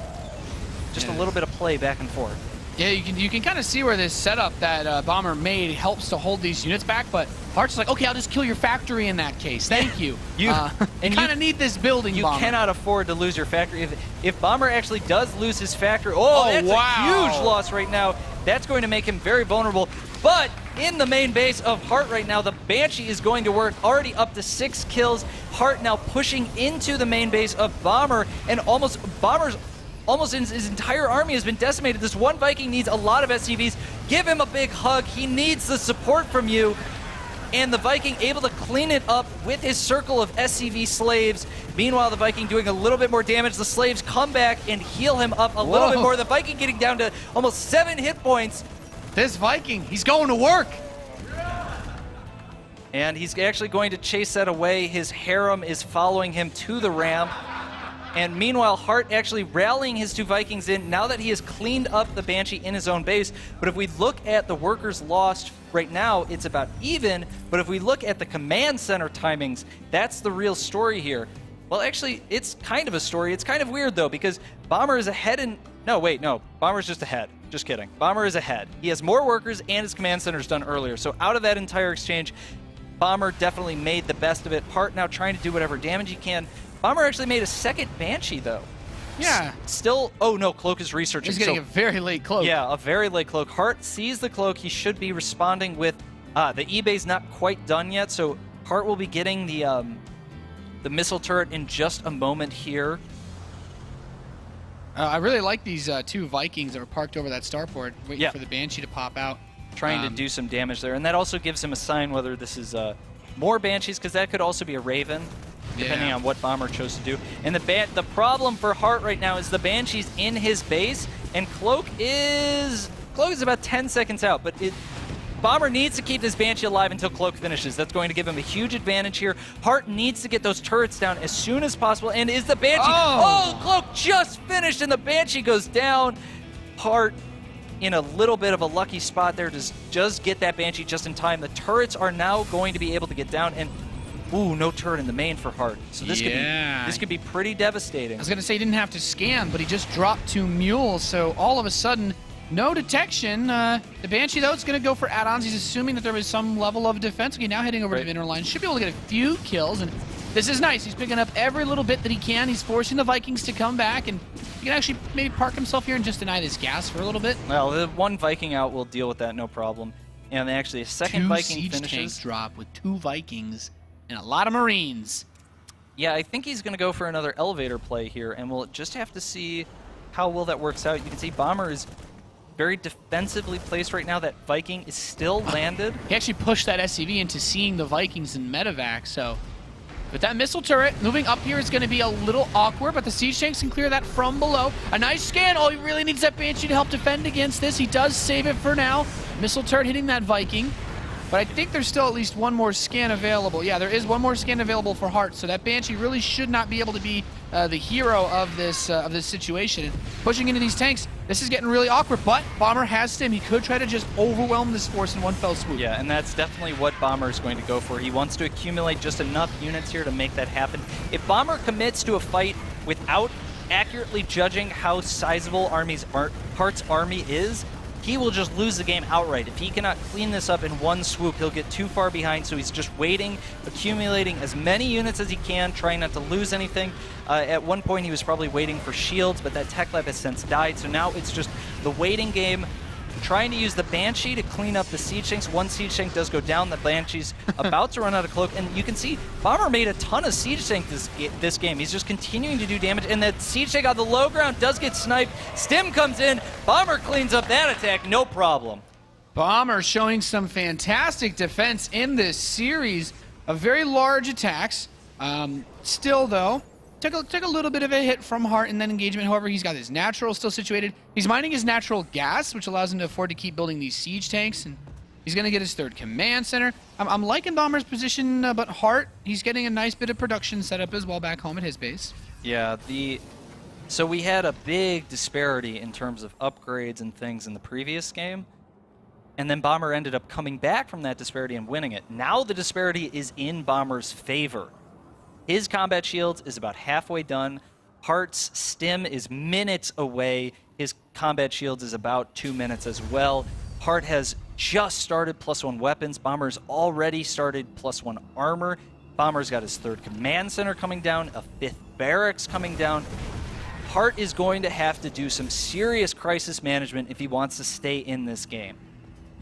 just a little bit of play back and forth. Yeah, you can kind of see where this setup that Bomber made helps to hold these units back, but Heart's like, okay, I'll just kill your factory in that case. Thank you. You kind of need this building, Bomber. You cannot afford to lose your factory. If Bomber actually does lose his factory, that's a huge loss right now. That's going to make him very vulnerable. But in the main base of Heart right now, the Banshee is going to work, already up to 6 kills. Heart now pushing into the main base of Bomber, and Bomber's almost his entire army has been decimated. This one Viking needs a lot of SCVs. Give him a big hug. He needs the support from you. And the Viking able to clean it up with his circle of SCV slaves. Meanwhile, the Viking doing a little bit more damage. The slaves come back and heal him up a little bit more. The Viking getting down to almost 7 hit points. This Viking, he's going to work. And he's actually going to chase that away. His harem is following him to the ramp. And meanwhile, Heart actually rallying his 2 Vikings in now that he has cleaned up the Banshee in his own base. But if we look at the workers lost right now, it's about even. But if we look at the command center timings, that's the real story here. Well, actually, it's kind of a story. It's kind of weird, though, because Bomber is ahead in... No, wait, no. Bomber's just ahead. Just kidding. Bomber is ahead. He has more workers and his command center's done earlier. So out of that entire exchange, Bomber definitely made the best of it. Heart now trying to do whatever damage he can. Bomber actually made a second Banshee, though. Yeah. Still, oh no, Cloak is researching. He's getting a very late Cloak. Yeah, a very late Cloak. Heart sees the Cloak. He should be responding with, the eBay's not quite done yet, so Heart will be getting the missile turret in just a moment here. I really like these 2 Vikings that are parked over that starport, waiting for the Banshee to pop out. Trying to do some damage there, and that also gives him a sign whether this is more Banshees, because that could also be a Raven, depending on what Bomber chose to do. And the problem for Heart right now is the Banshee's in his base, and Cloak is about 10 seconds out, but Bomber needs to keep this Banshee alive until Cloak finishes. That's going to give him a huge advantage here. Heart needs to get those turrets down as soon as possible, and is the Banshee... Oh, Cloak just finished, and the Banshee goes down. Heart in a little bit of a lucky spot there to just get that Banshee just in time. The turrets are now going to be able to get down, and ooh, no turret in the main for Hart. So this could be pretty devastating. I was going to say he didn't have to scan, but he just dropped 2 mules, so all of a sudden, no detection. The Banshee, though, is going to go for add-ons. He's assuming that there was some level of defense. Okay, now heading over to the inner line. Should be able to get a few kills, and this is nice. He's picking up every little bit that he can. He's forcing the Vikings to come back, and he can actually maybe park himself here and just deny this gas for a little bit. Well, the one Viking out will deal with that, no problem. And actually, a second 2 Viking siege finishes. tanks drop with 2 Vikings and a lot of Marines. Yeah, I think he's going to go for another elevator play here, and we'll just have to see how well that works out. You can see Bomber is very defensively placed right now. That Viking is still landed. He actually pushed that SCV into seeing the Vikings in medevac, so... But that missile turret moving up here is going to be a little awkward, but the siege tanks can clear that from below. A nice scan. Oh, he really needs that Banshee to help defend against this. He does save it for now. Missile turret hitting that Viking. But I think there's still at least one more scan available. Yeah, there is one more scan available for Hart, so that Banshee really should not be able to be the hero of this situation. And pushing into these tanks, this is getting really awkward, but Bomber has Stim. He could try to just overwhelm this force in one fell swoop. Yeah, and that's definitely what Bomber is going to go for. He wants to accumulate just enough units here to make that happen. If Bomber commits to a fight without accurately judging how sizable Hart's army is, he will just lose the game outright. If he cannot clean this up in one swoop, he'll get too far behind, so he's just waiting, accumulating as many units as he can, trying not to lose anything. At one point, he was probably waiting for shields, but that tech lab has since died, so now it's just the waiting game, trying to use the Banshee to clean up the siege tanks. One siege tank does go down, the Banshee's about to run out of cloak, and you can see Bomber made a ton of siege tanks this game. He's just continuing to do damage, and that siege tank on the low ground does get sniped. Stim comes in, Bomber cleans up that attack, no problem. Bomber showing some fantastic defense in this series of very large attacks. Still, though, took a little bit of a hit from Hart in that engagement. However, he's got his natural still situated. He's mining his natural gas, which allows him to afford to keep building these siege tanks, and he's going to get his 3rd command center. I'm liking Bomber's position, but Hart, he's getting a nice bit of production set up as well back home at his base. Yeah, so we had a big disparity in terms of upgrades and things in the previous game, and then Bomber ended up coming back from that disparity and winning it. Now the disparity is in Bomber's favor. His combat shields is about halfway done. Hart's Stim is minutes away. His combat shields is about 2 minutes as well. Hart has just started +1 weapons. Bomber's already started +1 armor. Bomber's got his 3rd command center coming down, a 5th barracks coming down. Hart is going to have to do some serious crisis management if he wants to stay in this game.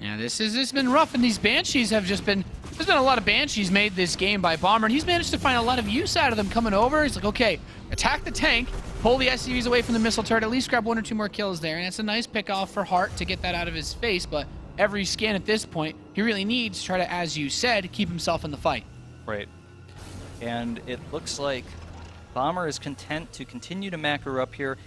Yeah, this has been rough, and these Banshees have just been... There's been a lot of Banshees made this game by Bomber, and he's managed to find a lot of use out of them coming over. He's like, okay, attack the tank, pull the SCVs away from the missile turret, at least grab 1 or 2 more kills there, and it's a nice pick-off for Hart to get that out of his face, but every scan at this point, he really needs to try to, as you said, keep himself in the fight. Right. And it looks like Bomber is content to continue to macro up here.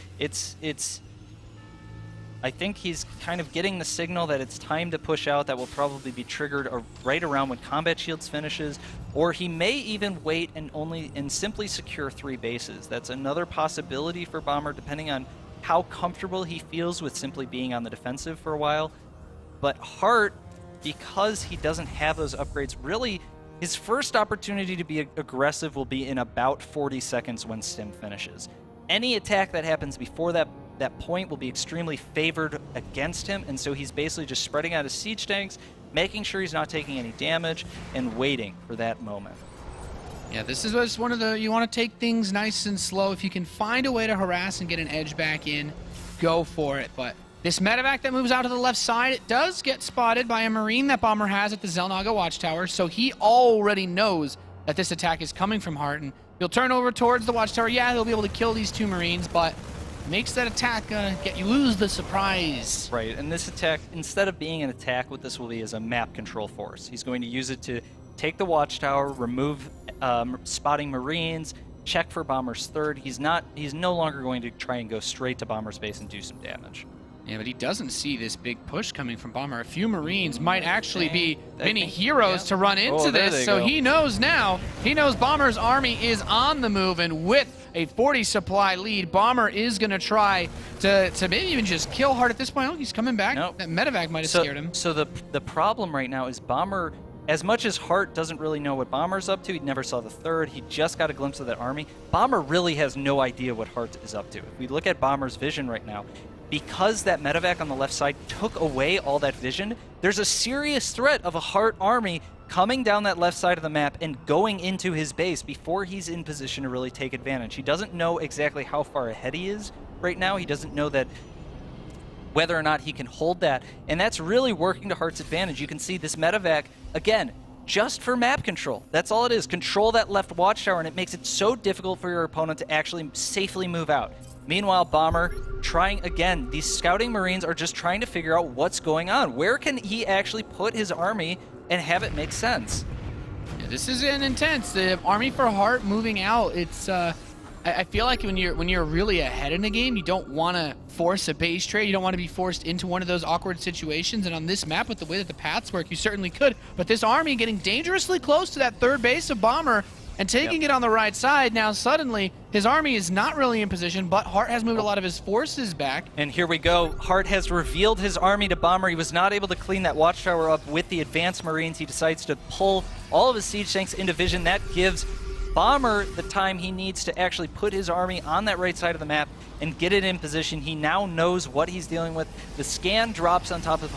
I think he's kind of getting the signal that it's time to push out. That will probably be triggered right around when Combat Shields finishes, or he may even wait and simply secure 3 bases. That's another possibility for Bomber, depending on how comfortable he feels with simply being on the defensive for a while. But Hart, because he doesn't have those upgrades, really his first opportunity to be aggressive will be in about 40 seconds when Stim finishes. Any attack that happens before that point will be extremely favored against him, and so he's basically just spreading out his siege tanks, making sure he's not taking any damage, and waiting for that moment. Yeah, this is one of the... You want to take things nice and slow. If you can find a way to harass and get an edge back in, go for it. But this medevac that moves out to the left side, it does get spotted by a Marine that Bomber has at the Zelnaga Watchtower, so he already knows that this attack is coming from Hart, and he'll turn over towards the Watchtower. Yeah, he'll be able to kill these 2 Marines, but makes that attack you lose the surprise. Right, and this attack, instead of being an attack, what this will be is a map control force. He's going to use it to take the Watchtower, remove spotting Marines, check for Bomber's 3rd. He's no longer going to try and go straight to Bomber's base and do some damage. Yeah, but he doesn't see this big push coming from Bomber. A few Marines might actually be mini heroes to run into this, so he knows now. He knows Bomber's army is on the move, and with a 40 supply lead. Bomber is going to try to maybe even just kill Hart at this point. Oh, he's coming back. Nope. That medevac might have scared him. So the problem right now is Bomber, as much as Hart doesn't really know what Bomber's up to, he never saw the third, he just got a glimpse of that army, Bomber really has no idea what Hart is up to. If we look at Bomber's vision right now, because that medevac on the left side took away all that vision, there's a serious threat of a Hart army coming down that left side of the map and going into his base before he's in position to really take advantage. He doesn't know exactly how far ahead he is right now. He doesn't know that whether or not he can hold that, and that's really working to Hart's advantage. You can see this medevac, again, just for map control. That's all it is. Control that left watchtower, and it makes it so difficult for your opponent to actually safely move out. Meanwhile, Bomber trying again. These scouting Marines are just trying to figure out what's going on. Where can he actually put his army and have it make sense? Yeah, this is an intense. The army for Hart moving out. It's I feel like when you're really ahead in the game, you don't want to force a base trade. You don't want to be forced into one of those awkward situations. And on this map, with the way that the paths work, you certainly could. But this army getting dangerously close to that third base of Bomber and taking it on the right side. Now suddenly his army is not really in position, but Hart has moved a lot of his forces back. And here we go. Hart has revealed his army to Bomber. He was not able to clean that watchtower up with the advanced Marines. He decides to pull all of his siege tanks into vision. That gives Bomber the time he needs to actually put his army on that right side of the map and get it in position. He now knows what he's dealing with. The scan drops on top of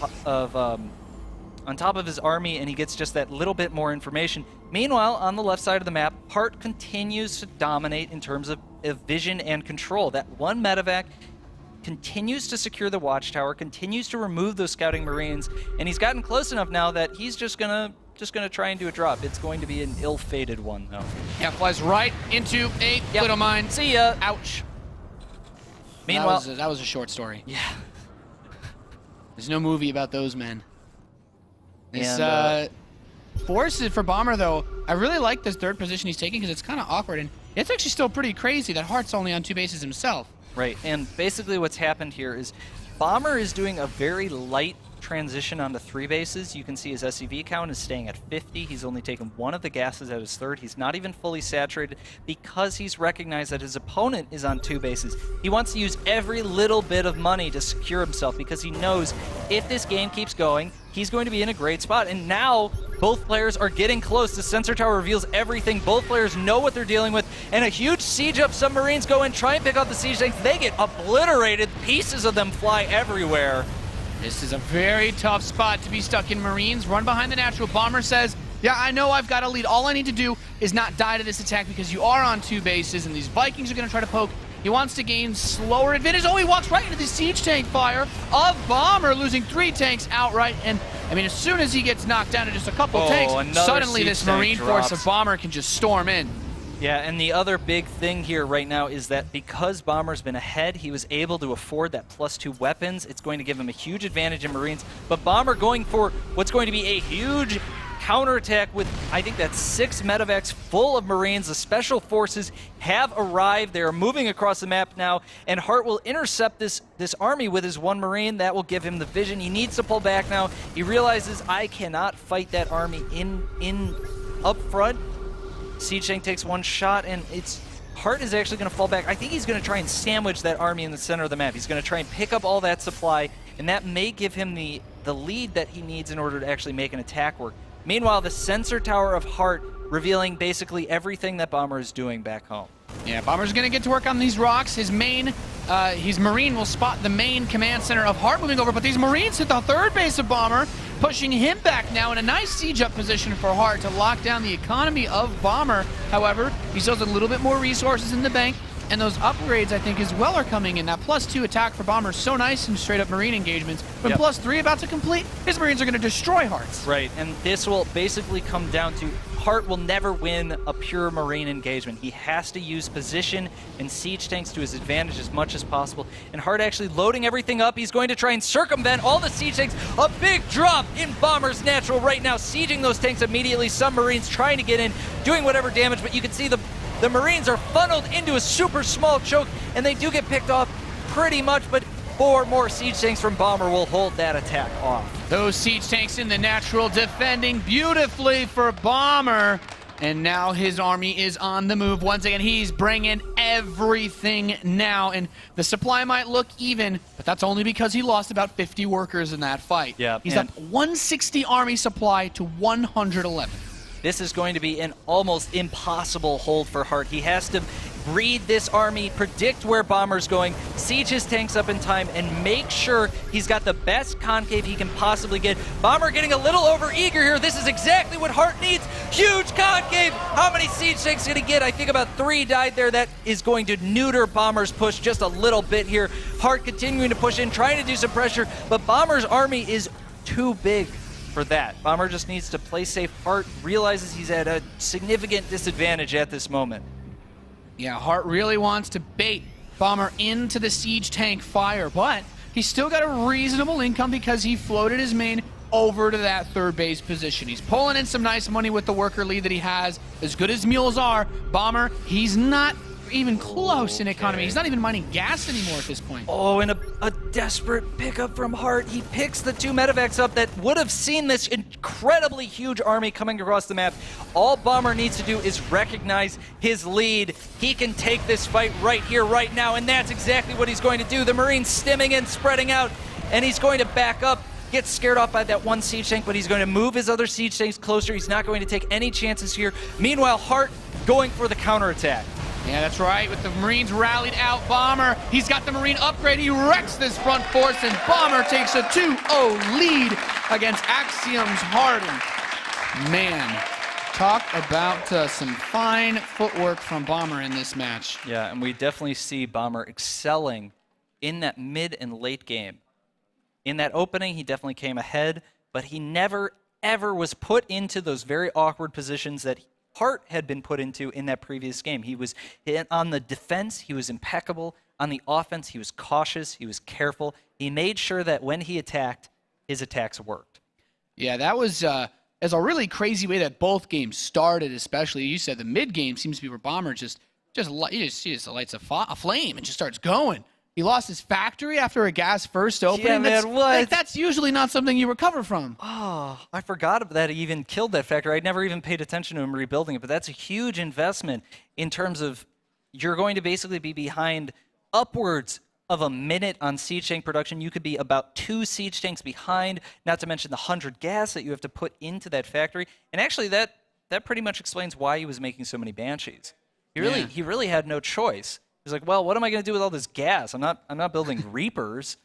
his army, and he gets just that little bit more information. Meanwhile, on the left side of the map, Hart continues to dominate in terms of vision and control. That one medevac continues to secure the watchtower, continues to remove those scouting Marines, and he's gotten close enough now that he's just gonna try and do a drop. It's going to be an ill-fated one, though. Yeah, flies right into a little mine. See ya. Ouch. Meanwhile, that was a short story. Yeah. There's no movie about those men. This And, forces for Bomber, though, I really like this third position he's taking because it's kind of awkward, and it's actually still pretty crazy that Hart's only on 2 bases himself. Right, and basically what's happened here is Bomber is doing a very light transition onto 3 bases. You can see his SCV count is staying at 50. He's only taken 1 of the gases at his third. He's not even fully saturated because he's recognized that his opponent is on 2 bases. He wants to use every little bit of money to secure himself because he knows if this game keeps going, he's going to be in a great spot. And now both players are getting close. The sensor tower reveals everything. Both players know what they're dealing with. And a huge siege up. Submarines go in, try and pick up the siege tanks. They get obliterated. Pieces of them fly everywhere. This is a very tough spot to be stuck in. Marines run behind the natural. Bomber says, yeah, I know I've got a lead. All I need to do is not die to this attack because you are on 2 bases and these Vikings are going to try to poke. He wants to gain slower advantage. Oh, he walks right into the siege tank fire of Bomber, losing 3 tanks outright. And, I mean, as soon as he gets knocked down to just a couple tanks, suddenly this Marine force of Bomber can just storm in. Yeah, and the other big thing here right now is that because Bomber's been ahead, he was able to afford that +2 weapons. It's going to give him a huge advantage in Marines. But Bomber going for what's going to be a huge counterattack with, I think that's 6 medevacs full of Marines. The special forces have arrived. They are moving across the map now, and Hart will intercept this army with his 1 Marine. That will give him the vision. He needs to pull back now. He realizes, I cannot fight that army in up front. Siege tank takes 1 shot, and Hart is actually going to fall back. I think he's going to try and sandwich that army in the center of the map. He's going to try and pick up all that supply, and that may give him the lead that he needs in order to actually make an attack work. Meanwhile, the sensor tower of Hart revealing basically everything that Bomber is doing back home. Yeah, Bomber's going to get to work on these rocks. His Marine will spot the main command center of Hart moving over, but these Marines hit the 3rd base of Bomber, pushing him back now in a nice siege up position for Hart to lock down the economy of Bomber. However, he still has a little bit more resources in the bank, and those upgrades, I think, as well are coming in. That +2 attack for Bomber is so nice in straight-up Marine engagements. When +3 about to complete, his Marines are going to destroy Hart's. Right, and this will basically come down to Hart will never win a pure Marine engagement. He has to use position and siege tanks to his advantage as much as possible. And Hart actually loading everything up. He's going to try and circumvent all the siege tanks. A big drop in Bomber's natural right now, sieging those tanks immediately. Some Marines trying to get in, doing whatever damage, but you can see the Marines are funneled into a super small choke, and they do get picked off pretty much, but 4 more siege tanks from Bomber will hold that attack off. Those siege tanks in the natural defending beautifully for Bomber. And now his army is on the move. Once again, he's bringing everything now. And the supply might look even, but that's only because he lost about 50 workers in that fight. Yeah, he's up 160 army supply to 111. This is going to be an almost impossible hold for Hart. He has to read this army, predict where Bomber's going, siege his tanks up in time, and make sure he's got the best concave he can possibly get. Bomber getting a little over-eager here. This is exactly what Hart needs. Huge concave. How many siege tanks did he get? I think about 3 died there. That is going to neuter Bomber's push just a little bit here. Hart continuing to push in, trying to do some pressure, but Bomber's army is too big for that. Bomber just needs to play safe. Hart realizes he's at a significant disadvantage at this moment. Yeah, Hart really wants to bait Bomber into the siege tank fire, but he's still got a reasonable income because he floated his main over to that third base position. He's pulling in some nice money with the worker lead that he has. As good as mules are, Bomber, he's not even close in economy. He's not even mining gas anymore at this point. Oh, and a desperate pickup from Hart. He picks the 2 medevacs up that would have seen this incredibly huge army coming across the map. All Bomber needs to do is recognize his lead. He can take this fight right here, right now, and that's exactly what he's going to do. The Marines stimming and spreading out, and he's going to back up. Gets scared off by that 1 siege tank, but he's going to move his other siege tanks closer. He's not going to take any chances here. Meanwhile, Hart going for the counterattack. Yeah, that's right. With the Marines rallied out, Bomber, he's got the Marine upgrade. He wrecks this front force, and Bomber takes a 2-0 lead against Axiom's Harden. Man, talk about some fine footwork from Bomber in this match. Yeah, and we definitely see Bomber excelling in that mid and late game. In that opening, he definitely came ahead, but he never, ever was put into those very awkward positions that Hart had been put into in that previous game. He was on the defense, he was impeccable. On the offense, he was cautious, he was careful. He made sure that when he attacked, his attacks worked. Yeah, that was a really crazy way that both games started, especially. You said the mid game seems to be where Bomber just lights a flame and just starts going. He lost his factory after a gas first opening. Yeah, man, what? That's usually not something you recover from. Oh, I forgot that he even killed that factory. I never even paid attention to him rebuilding it, but that's a huge investment in terms of you're going to basically be behind upwards of a minute on siege tank production. You could be about 2 siege tanks behind, not to mention the 100 gas that you have to put into that factory. And actually, that pretty much explains why he was making so many Banshees. He really had no choice. He's like, well, what am I going to do with all this gas? I'm not building Reapers.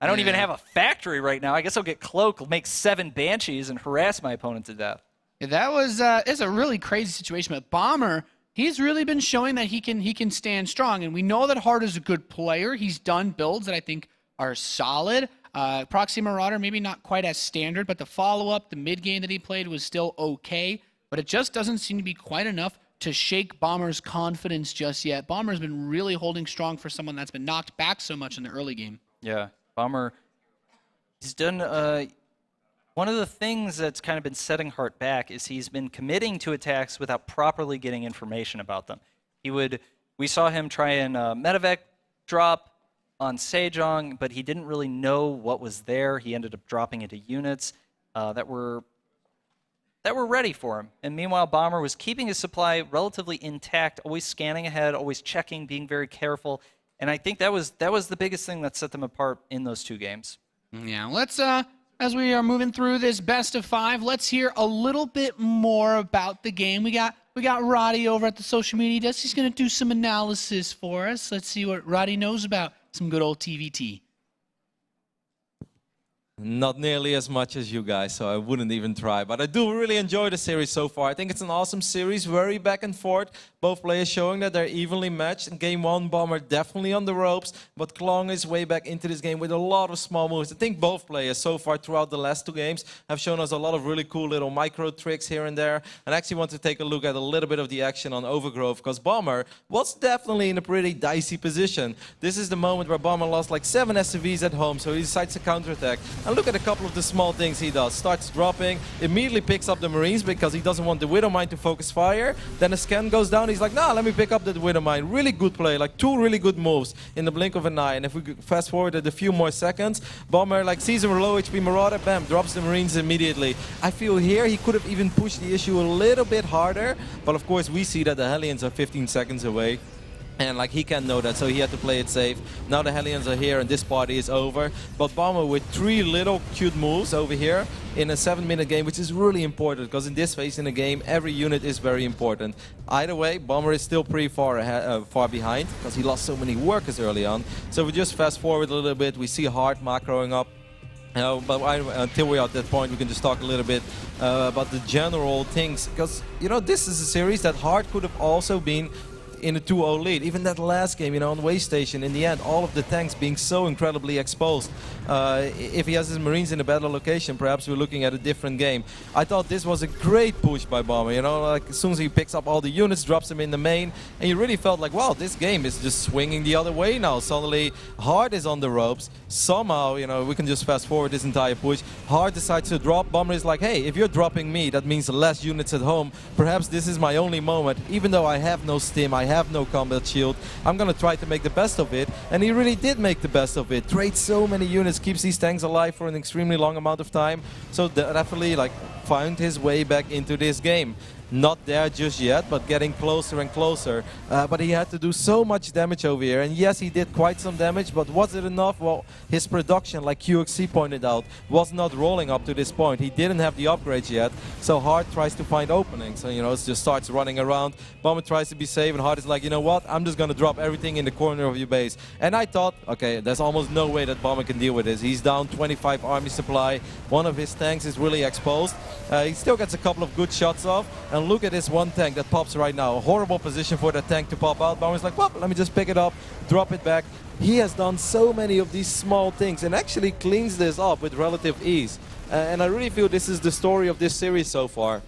I don't even have a factory right now. I guess I'll get Cloak, make 7 Banshees, and harass my opponent to death. Yeah, that was it's a really crazy situation. But Bomber, he's really been showing that he can stand strong. And we know that Hart is a good player. He's done builds that I think are solid. Proxy Marauder, maybe not quite as standard, but the follow-up, the mid-game that he played was still okay. But it just doesn't seem to be quite enough to shake Bomber's confidence just yet. Bomber's been really holding strong for someone that's been knocked back so much in the early game. Yeah, Bomber, he's done, one of the things that's kind of been setting Hart back is he's been committing to attacks without properly getting information about them. We saw him try and medevac drop on Sejong, but he didn't really know what was there. He ended up dropping into units that were ready for him. And meanwhile, Bomber was keeping his supply relatively intact, always scanning ahead, always checking, being very careful. And I think that was the biggest thing that set them apart in those 2 games. Yeah, let's, as we are moving through this best of 5, let's hear a little bit more about the game. We got Roddy over at the social media desk. He's going to do some analysis for us. Let's see what Roddy knows about some good old TVT. Not nearly as much as you guys, so I wouldn't even try. But I do really enjoy the series so far. I think it's an awesome series, very back and forth. Both players showing that they're evenly matched. In game 1, Bomber definitely on the ropes, but clawing his way back into this game with a lot of small moves. I think both players so far throughout the last 2 games have shown us a lot of really cool little micro tricks here and there. And I actually want to take a look at a little bit of the action on Overgrowth, because Bomber was definitely in a pretty dicey position. This is the moment where Bomber lost like 7 SCVs at home, so he decides to counterattack. And And look at a couple of the small things he does. Starts dropping, immediately picks up the Marines because he doesn't want the Widow Mine to focus fire. Then a scan goes down, he's like, nah, let me pick up the Widow Mine. Really good play, like 2 really good moves in the blink of an eye. And if we fast forward a few more seconds, Bomber like sees him low HP Marauder, bam, drops the Marines immediately. I feel here he could have even pushed the issue a little bit harder, but of course we see that the Hellions are 15 seconds away. And like he can't know that, so he had to play it safe. Now the Hellions are here and this party is over. But Bomber with 3 little cute moves over here in a 7-minute game, which is really important because in this phase in the game, every unit is very important. Either way, Bomber is still pretty far behind because he lost so many workers early on. So we just fast forward a little bit. We see Hard macroing up. But until we're at that point, we can just talk a little bit about the general things. Because, you know, this is a series that Hard could have also been in a 2-0 lead. Even that last game, you know, on Way Station, in the end, all of the tanks being so incredibly exposed. If he has his Marines in a better location, perhaps we're looking at a different game. I thought this was a great push by Bomber, you know, like as soon as he picks up all the units, drops them in the main, and you really felt like, wow, this game is just swinging the other way now. Suddenly, Hard is on the ropes. Somehow, you know, we can just fast forward this entire push. Hard decides to drop. Bomber is like, hey, if you're dropping me, that means less units at home. Perhaps this is my only moment. Even though I have no stim, I have no combat shield, I'm gonna try to make the best of it. And he really did make the best of it. Trades so many units, keeps these tanks alive for an extremely long amount of time. So definitely like found his way back into this game. Not there just yet, but getting closer and closer. But he had to do so much damage over here. And yes, he did quite some damage, but was it enough? Well, his production, like QXC pointed out, was not rolling up to this point. He didn't have the upgrades yet. So Hard tries to find openings. And, you know, it just starts running around. Bomber tries to be safe, and Hard is like, you know what? I'm just going to drop everything in the corner of your base. And I thought, okay, there's almost no way that Bomber can deal with this. He's down 25 army supply. One of his tanks is really exposed. He still gets a couple of good shots off. And look at this one tank that pops right now. A horrible position for that tank to pop out. Bomber's like, well, let me just pick it up, drop it back. He has done so many of these small things and actually cleans this up with relative ease. And I really feel this is the story of this series so far.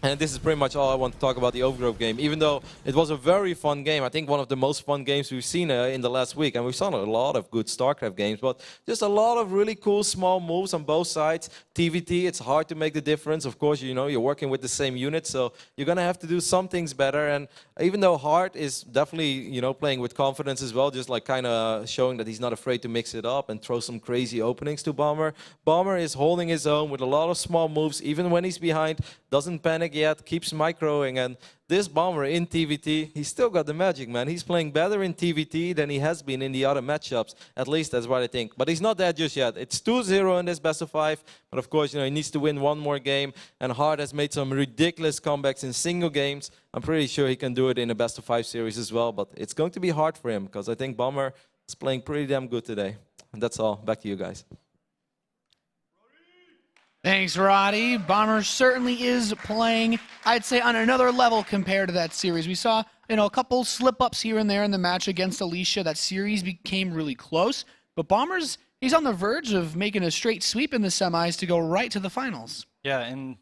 And this is pretty much all I want to talk about the Overgrowth game. Even though it was a very fun game, I think one of the most fun games we've seen in the last week. And we've seen a lot of good StarCraft games, but just a lot of really cool small moves on both sides. TVT, it's hard to make the difference. Of course, you know, you're working with the same unit, so you're going to have to do some things better. And even though Hart is definitely, you know, playing with confidence as well, just like kind of showing that he's not afraid to mix it up and throw some crazy openings to Bomber. Bomber is holding his own with a lot of small moves, even when he's behind, doesn't panic yet, keeps microing. And this Bomber in TVT, he's still got the magic, man. He's playing better in TVT than he has been in the other matchups. At least that's what I think. But he's not there just yet. It's 2-0 in this best of 5. But of course, you know, he needs to win one more game. And Hart has made some ridiculous comebacks in single games. I'm pretty sure he can do it in a best of 5 series as well. But it's going to be hard for him because I think Bomber is playing pretty damn good today. And that's all. Back to you guys. Thanks, Roddy. Bomber certainly is playing, I'd say, on another level compared to that series. We saw, you know, a couple slip-ups here and there in the match against Alicia. That series became really close. But Bomber's, he's on the verge of making a straight sweep in the semis to go right to the finals. Yeah, and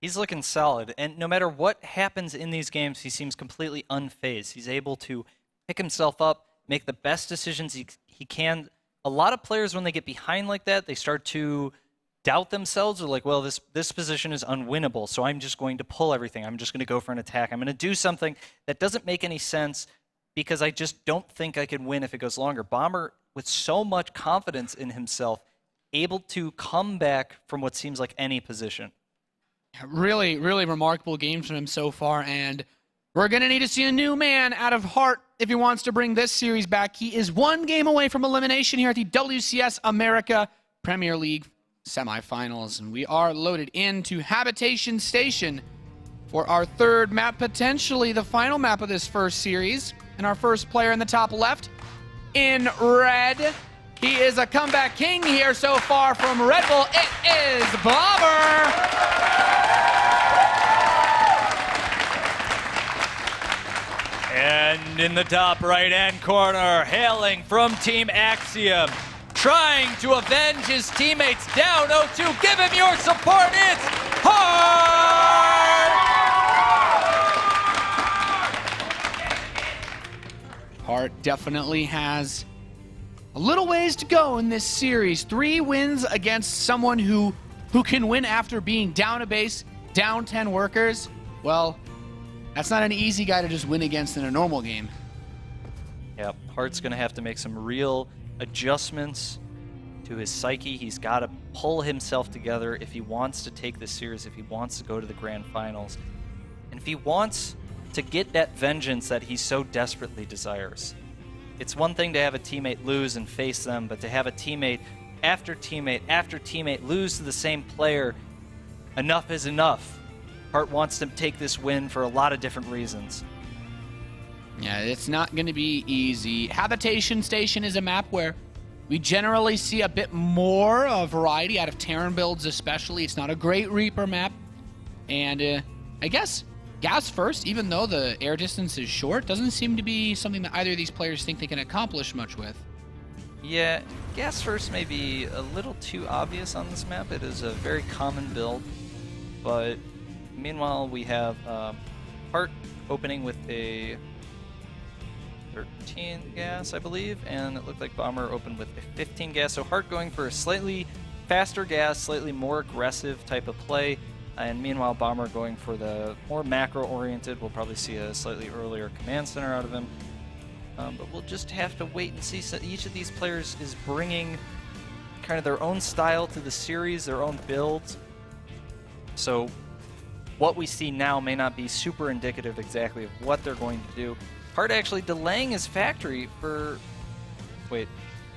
he's looking solid. And no matter what happens in these games, he seems completely unfazed. He's able to pick himself up, make the best decisions he can. A lot of players, when they get behind like that, they start to doubt themselves, or like, well, this position is unwinnable, so I'm just going to pull everything. I'm just going to go for an attack. I'm going to do something that doesn't make any sense because I just don't think I can win if it goes longer. Bomber, with so much confidence in himself, able to come back from what seems like any position. Really, really remarkable games from him so far, and we're going to need to see a new man out of Hart if he wants to bring this series back. He is one game away from elimination here at the WCS America Premier League Semifinals, and we are loaded into Habitation Station for our third map, potentially the final map of this first series. And our first player in the top left, in red, he is a comeback king here so far from Red Bull. It is Bomber! And in the top right-hand corner, hailing from Team Axiom, trying to avenge his teammates down 0-2. Give him your support. It's Hart! Hart definitely has a little ways to go in this series. 3 wins against someone who can win after being down a base, down 10 workers. Well, that's not an easy guy to just win against in a normal game. Yep, Hart's going to have to make some real adjustments to his psyche. He's got to pull himself together if he wants to take this series, if he wants to go to the grand finals, and if he wants to get that vengeance that he so desperately desires. It's one thing to have a teammate lose and face them, but to have a teammate after teammate after teammate lose to the same player, enough is enough. Hart wants to take this win for a lot of different reasons. Yeah, it's not going to be easy. Habitation Station is a map where we generally see a bit more variety out of Terran builds especially. It's not a great Reaper map. And I guess gas first, even though the air distance is short, doesn't seem to be something that either of these players think they can accomplish much with. Yeah, gas first may be a little too obvious on this map. It is a very common build, but meanwhile we have Hart opening with a 13 gas, I believe, and it looked like Bomber opened with a 15 gas. So Hart going for a slightly faster gas, slightly more aggressive type of play, and meanwhile Bomber going for the more macro-oriented. We'll probably see a slightly earlier command center out of him, but we'll just have to wait and see. So each of these players is bringing kind of their own style to the series, their own builds. So what we see now may not be super indicative exactly of what they're going to do. Hart actually delaying his factory for... Wait.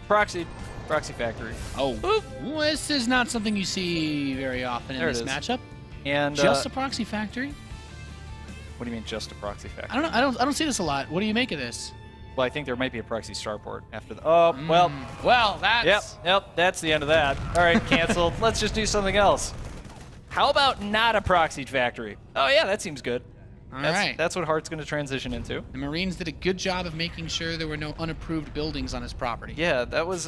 Proxy factory. Oh, this is not something you see very often in There it this is. matchup. And Just a proxy factory? what do you mean just a proxy factory? I don't know. I don't see this a lot. What do you make of this? Well, I think there might be a proxy starport after the... Oh, Well, that's... Yep, that's the end of that. All right, canceled. Let's just do something else. How about not a proxy factory? Oh, yeah, that seems good. All right. That's what Hart's going to transition into. The Marines did a good job of making sure there were no unapproved buildings on his property. Yeah, that was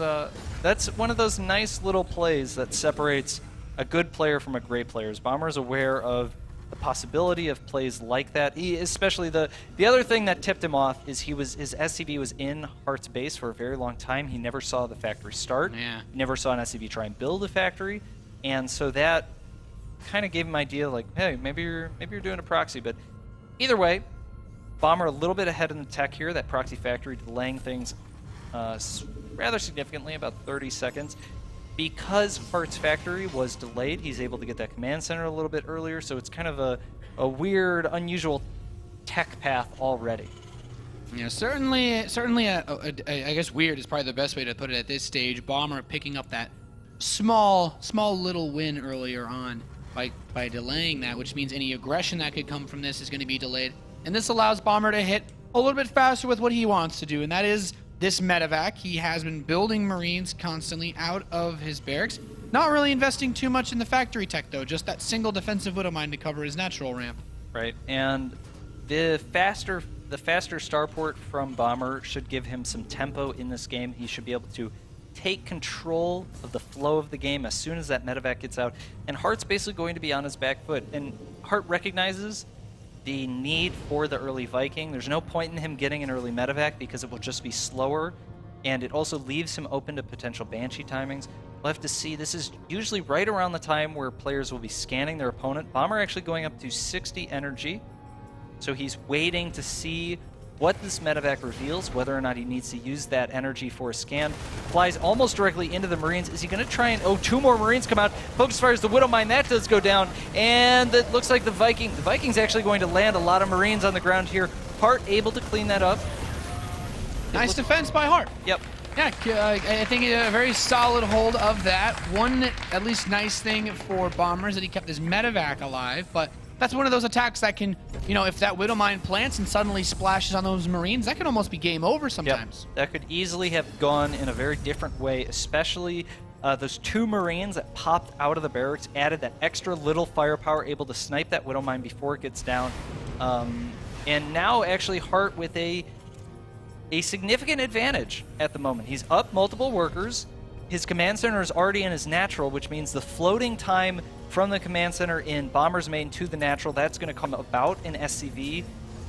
that's one of those nice little plays that separates a good player from a great player. Bomber is aware of the possibility of plays like that. He especially the other thing that tipped him off is his SCV was in Hart's base for a very long time. He never saw the factory start. Yeah. He never saw an SCV try and build a factory, and so that kind of gave him an idea like, hey, maybe you're doing a proxy, but either way, Bomber a little bit ahead in the tech here. That proxy factory delaying things rather significantly, about 30 seconds. Because Hart's factory was delayed, he's able to get that command center a little bit earlier, so it's kind of a weird, unusual tech path already. Yeah, certainly. I guess weird is probably the best way to put it at this stage. Bomber picking up that small little win earlier on by delaying that, which means any aggression that could come from this is going to be delayed. And this allows Bomber to hit a little bit faster with what he wants to do, and that is this medevac. He has been building Marines constantly out of his barracks. Not really investing too much in the factory tech, though. Just that single defensive Widow Mine to cover his natural ramp. Right, and the faster starport from Bomber should give him some tempo in this game. He should be able to take control of the flow of the game as soon as that medevac gets out. And Hart's basically going to be on his back foot. And Hart recognizes the need for the early Viking. There's no point in him getting an early medevac because it will just be slower. And it also leaves him open to potential Banshee timings. We'll have to see. This is usually right around the time where players will be scanning their opponent. Bomber actually going up to 60 energy. So he's waiting to see what this medevac reveals, whether or not he needs to use that energy for a scan. Flies almost directly into the Marines. Is he going to try and... Oh, 2 more Marines come out. Focus fires the Widow Mine. That does go down. And it looks like the Viking's actually going to land a lot of Marines on the ground here. Hart able to clean that up. Nice defense by Hart. Yep. Yeah, I think a very solid hold of that. One, at least, nice thing for Bomber is that he kept his medevac alive, but that's one of those attacks that can, if that Widow Mine plants and suddenly splashes on those Marines, that can almost be game over sometimes. Yep. That could easily have gone in a very different way, especially those 2 Marines that popped out of the barracks, added that extra little firepower, able to snipe that Widow Mine before it gets down. And now, actually, Hart with a significant advantage at the moment. He's up multiple workers. His command center is already in his natural, which means the floating time from the command center in Bomber's main to the natural, that's going to come about in SCV.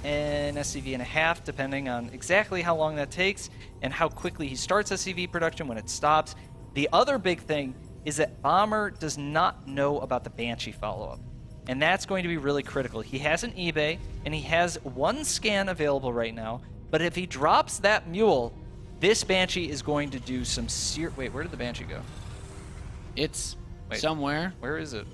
an SCV and a half, depending on exactly how long that takes and how quickly he starts SCV production when it stops. The other big thing is that Bomber does not know about the Banshee follow-up. And that's going to be really critical. He has an eBay, and he has one scan available right now, but if he drops that Mule, this Banshee is going to do some Wait, where did the Banshee go? It's somewhere. Where is it?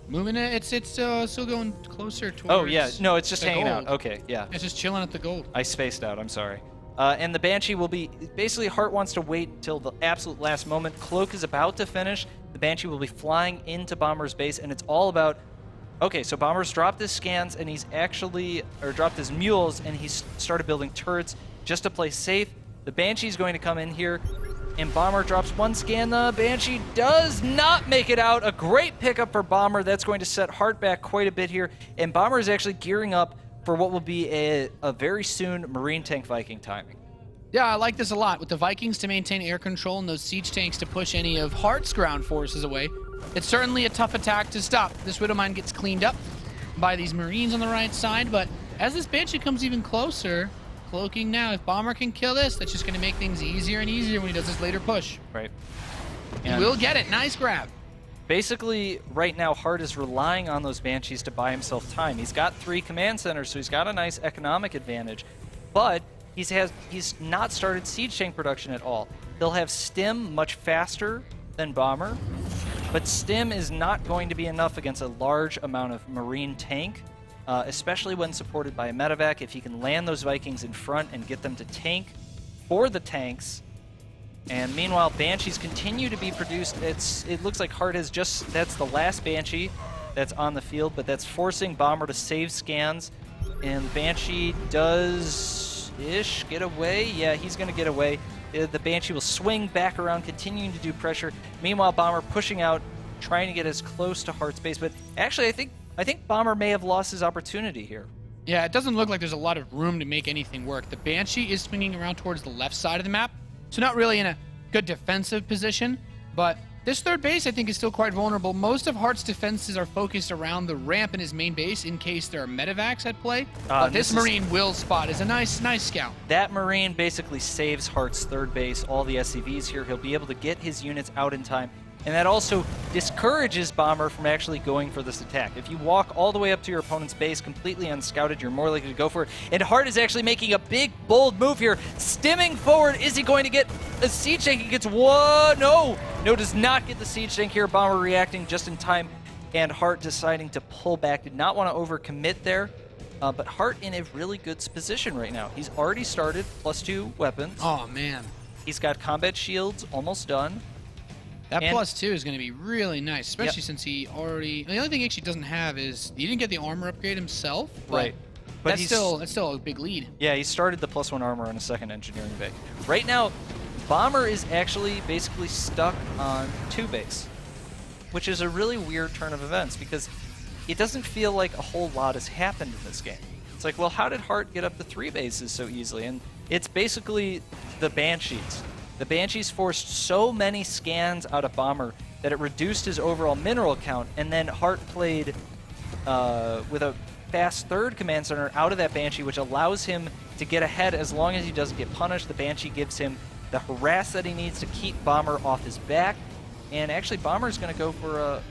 Moving it. It's still going closer towards. Oh, yeah. No, it's just the hanging gold. out. Okay, yeah. It's just chilling at the gold. I spaced out. I'm sorry. And the Banshee will be... Basically, Hart wants to wait until the absolute last moment. Cloak is about to finish. The Banshee will be flying into Bomber's base, and it's all about... Okay, so Bomber's dropped his scans, and he's actually... Or dropped his mules, and he's started building turrets just to play safe. The Banshee's going to come in here, and Bomber drops one scan. The Banshee does not make it out. A great pickup for Bomber. That's going to set Hart back quite a bit here. And Bomber is actually gearing up for what will be a very soon Marine Tank Viking timing. Yeah, I like this a lot. With the Vikings to maintain air control and those siege tanks to push any of Hart's ground forces away, it's certainly a tough attack to stop. This Widowmine gets cleaned up by these Marines on the right side, but as this Banshee comes even closer, cloaking now, if Bomber can kill this, that's just going to make things easier and easier when he does this later push. Right. He will get it. Nice grab. Basically, right now, Hart is relying on those Banshees to buy himself time. He's got 3 command centers, so he's got a nice economic advantage. But he's not started siege tank production at all. He'll have Stim much faster than Bomber, but Stim is not going to be enough against a large amount of Marine tank, especially when supported by a medevac. If he can land those Vikings in front and get them to tank for the tanks. And meanwhile, Banshees continue to be produced. It looks like Hart has that's the last Banshee that's on the field, but that's forcing Bomber to save scans. And Banshee does-ish get away. Yeah, he's going to get away. The Banshee will swing back around, continuing to do pressure. Meanwhile, Bomber pushing out, trying to get as close to Hart's base. But actually, I think Bomber may have lost his opportunity here. Yeah, it doesn't look like there's a lot of room to make anything work. The Banshee is swinging around towards the left side of the map, so not really in a good defensive position, but this third base I think is still quite vulnerable. Most of Hart's defenses are focused around the ramp in his main base in case there are medevacs at play, but this Marine will spot is a nice scout. That Marine basically saves Hart's third base, all the SCVs here. He'll be able to get his units out in time, and that also discourages Bomber from actually going for this attack. If you walk all the way up to your opponent's base completely unscouted, you're more likely to go for it. And Hart is actually making a big, bold move here, stimming forward. Is he going to get a siege tank? He gets one. No, does not get the siege tank here. Bomber reacting just in time, and Hart deciding to pull back. Did not want to overcommit there. But Hart in a really good position right now. He's already started +2 weapons. Oh, man. He's got combat shields almost done. That +2 is going to be really nice, especially since he already... The only thing he actually doesn't have is... He didn't get the armor upgrade himself. Right. But that's still a big lead. Yeah, he started the +1 armor on a second engineering bay. Right now, Bomber is actually basically stuck on 2 base, which is a really weird turn of events because it doesn't feel like a whole lot has happened in this game. It's like, well, how did Hart get up to 3 bases so easily? And it's basically the Banshees. The Banshees forced so many scans out of Bomber that it reduced his overall mineral count, and then Hart played with a fast third command center out of that Banshee, which allows him to get ahead as long as he doesn't get punished. The Banshee gives him the harass that he needs to keep Bomber off his back, and actually Bomber's going to go for a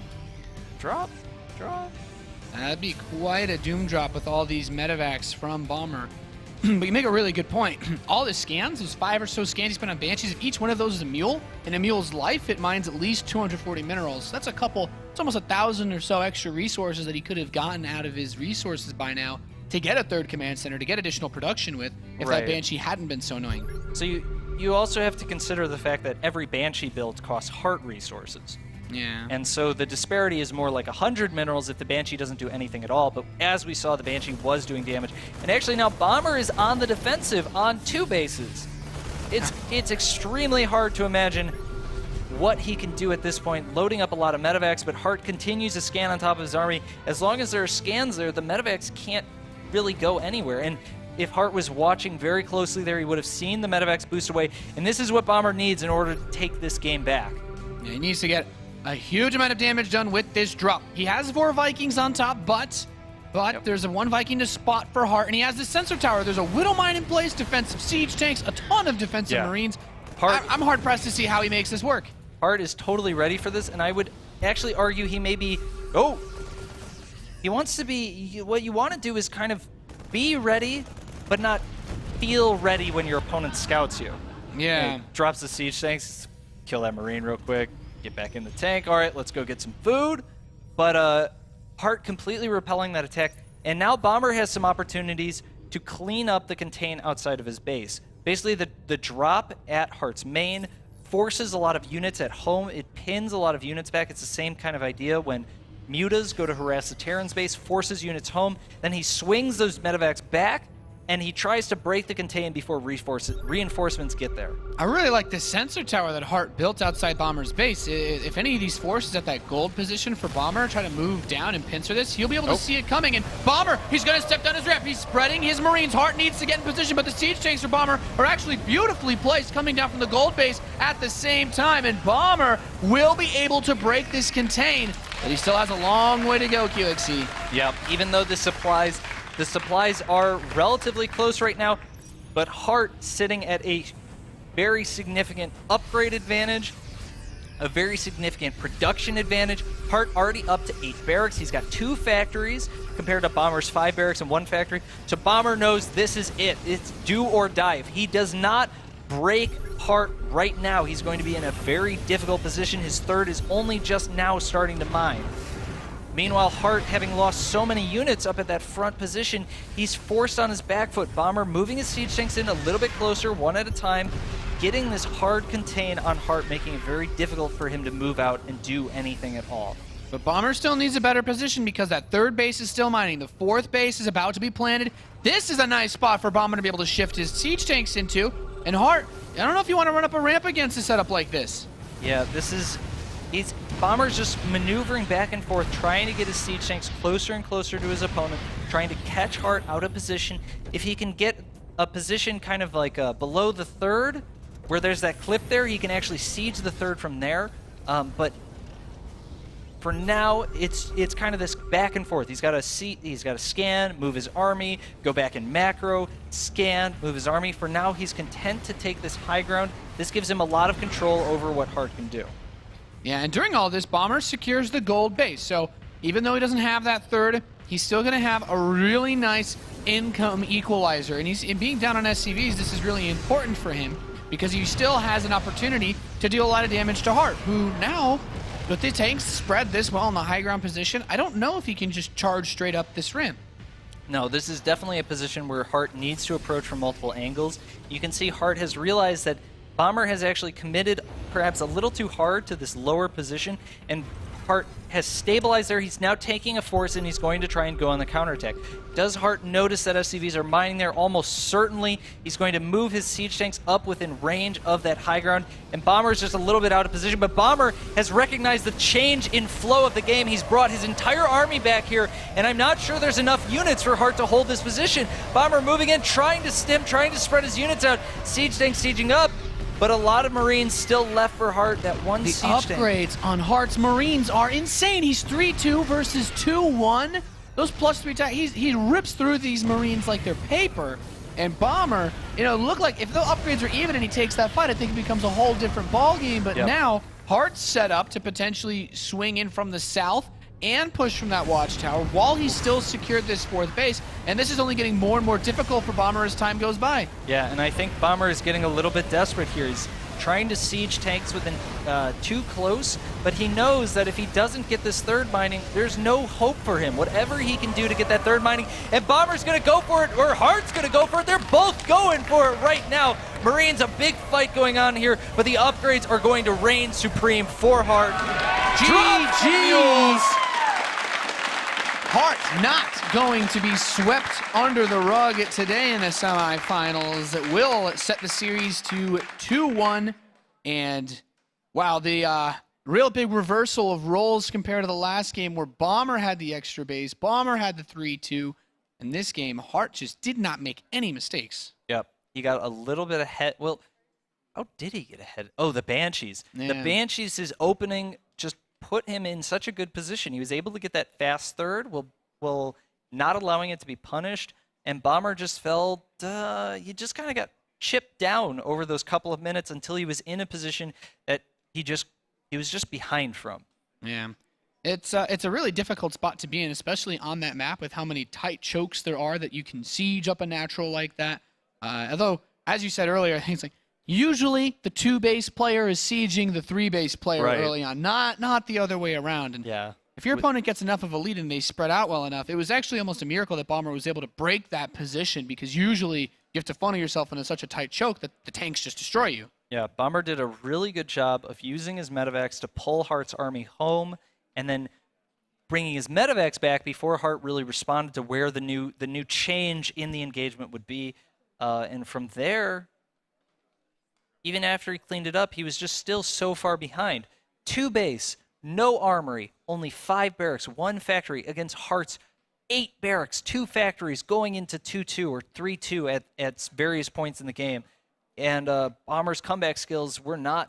drop. That'd be quite a doom drop with all these medevacs from Bomber. But you make a really good point. All the scans, those 5 or so scans he spent on Banshees, if each one of those is a mule, in a mule's life, it mines at least 240 minerals. That's it's almost 1,000 or so extra resources that he could have gotten out of his resources by now to get a third command center, to get additional production with, if that Banshee hadn't been so annoying. So you also have to consider the fact that every Banshee build costs Hart resources. Yeah. And so the disparity is more like 100 minerals if the Banshee doesn't do anything at all. But as we saw, the Banshee was doing damage. And actually now Bomber is on the defensive on 2 bases. It's extremely hard to imagine what he can do at this point, loading up a lot of medevacs, but Hart continues to scan on top of his army. As long as there are scans there, the medevacs can't really go anywhere. And if Hart was watching very closely there, he would have seen the medevacs boost away. And this is what Bomber needs in order to take this game back. Yeah, he needs to get a huge amount of damage done with this drop. He has 4 Vikings on top, but But there's a one Viking to spot for Hart, and he has the sensor tower. There's a Widow Mine in place, defensive siege tanks, a ton of defensive Marines. I'm hard-pressed to see how he makes this work. Hart is totally ready for this, and I would actually argue he may be... He wants to be... What you want to do is kind of be ready, but not feel ready when your opponent scouts you. Yeah. He drops the siege tanks, kill that Marine real quick, get back in the tank. All right, let's go get some food. But Hart completely repelling that attack, and now Bomber has some opportunities to clean up the contain outside of his base. Basically, the drop at Hart's main forces a lot of units at home. It pins a lot of units back. It's the same kind of idea when mutas go to harass the Terran's base, forces units home, then he swings those medevacs back, and he tries to break the contain before reinforcements get there. I really like the sensor tower that Hart built outside Bomber's base. If any of these forces at that gold position for Bomber try to move down and pincer this, he'll be able to see it coming. And Bomber, he's going to step down his ramp. He's spreading his Marines. Hart needs to get in position, but the siege tanks for Bomber are actually beautifully placed coming down from the gold base at the same time. And Bomber will be able to break this contain, but he still has a long way to go, QXC. Yep, even though the supplies are relatively close right now, but Hart sitting at a very significant upgrade advantage, a very significant production advantage. Hart already up to 8 barracks. He's got 2 factories compared to Bomber's 5 barracks and 1 factory. So Bomber knows this is it. It's do or die. If he does not break Hart right now, he's going to be in a very difficult position. His third is only just now starting to mine. Meanwhile, Hart, having lost so many units up at that front position, he's forced on his back foot. Bomber moving his siege tanks in a little bit closer, one at a time, getting this hard contain on Hart, making it very difficult for him to move out and do anything at all. But Bomber still needs a better position because that third base is still mining. The fourth base is about to be planted. This is a nice spot for Bomber to be able to shift his siege tanks into. And Hart, I don't know if you want to run up a ramp against a setup like this. Yeah, Bomber's just maneuvering back and forth, trying to get his siege tanks closer and closer to his opponent, trying to catch Hart out of position. If he can get a position kind of like below the third, where there's that clip there, he can actually siege the third from there. But for now, it's kind of this back and forth. He's got to scan, move his army, go back in macro, scan, move his army. For now, he's content to take this high ground. This gives him a lot of control over what Hart can do. Yeah, and during all this, Bomber secures the gold base. So even though he doesn't have that third, he's still going to have a really nice income equalizer. And being down on SCVs, this is really important for him because he still has an opportunity to deal a lot of damage to Hart, who now, with the tanks spread this well in the high ground position, I don't know if he can just charge straight up this ramp. No, this is definitely a position where Hart needs to approach from multiple angles. You can see Hart has realized that Bomber has actually committed perhaps a little too hard to this lower position, and Hart has stabilized there. He's now taking a force, and he's going to try and go on the counterattack. Does Hart notice that SCVs are mining there? Almost certainly. He's going to move his siege tanks up within range of that high ground, and Bomber is just a little bit out of position, but Bomber has recognized the change in flow of the game. He's brought his entire army back here, and I'm not sure there's enough units for Hart to hold this position. Bomber moving in, trying to stem, trying to spread his units out. Siege tank sieging up. But a lot of Marines still left for Hart. That one siege tank. The upgrades on Hart's Marines are insane. He's 3-2 versus 2-1. Those +3 attacks, he rips through these Marines like they're paper. And Bomber, look like if the upgrades are even and he takes that fight, I think it becomes a whole different ballgame. But now Hart's set up to potentially swing in from the south and push from that watchtower while he's still secured this fourth base. And this is only getting more and more difficult for Bomber as time goes by. Yeah, and I think Bomber is getting a little bit desperate here. He's trying to siege tanks within too close, but he knows that if he doesn't get this third mining, there's no hope for him. Whatever he can do to get that third mining, and Bomber's going to go for it, or Hart's going to go for it. They're both going for it right now. Marines, a big fight going on here, but the upgrades are going to reign supreme for Hart. GG's! Hart not going to be swept under the rug today in the semifinals. That will set the series to 2-1. And wow, the real big reversal of roles compared to the last game where Bomber had the extra base, Bomber had the 3-2. In this game, Hart just did not make any mistakes. Yep, he got a little bit ahead. Well, how did he get ahead? Oh, the Banshees. Yeah. The Banshees' opening just put him in such a good position. He was able to get that fast third. Will not allowing it to be punished, and Bomber just felt he just kind of got chipped down over those couple of minutes until he was in a position that he was just behind from. Yeah. It's a really difficult spot to be in, especially on that map with how many tight chokes there are that you can siege up a natural like that. Although, as you said earlier, I think it's like usually the 2-base player is sieging the 3-base player early on, not the other way around. And yeah. if your opponent gets enough of a lead and they spread out well enough, it was actually almost a miracle that Bomber was able to break that position, because usually you have to funnel yourself into such a tight choke that the tanks just destroy you. Yeah, Bomber did a really good job of using his medevacs to pull Heart's army home, and then bringing his medevacs back before Hart really responded to where the new change in the engagement would be. And from there, even after he cleaned it up, he was just still so far behind. 2 base, no armory, only 5 barracks, 1 factory against Heart's 8 barracks, 2 factories going into 2-2 or 3-2 at various points in the game. And Bomber's comeback skills were not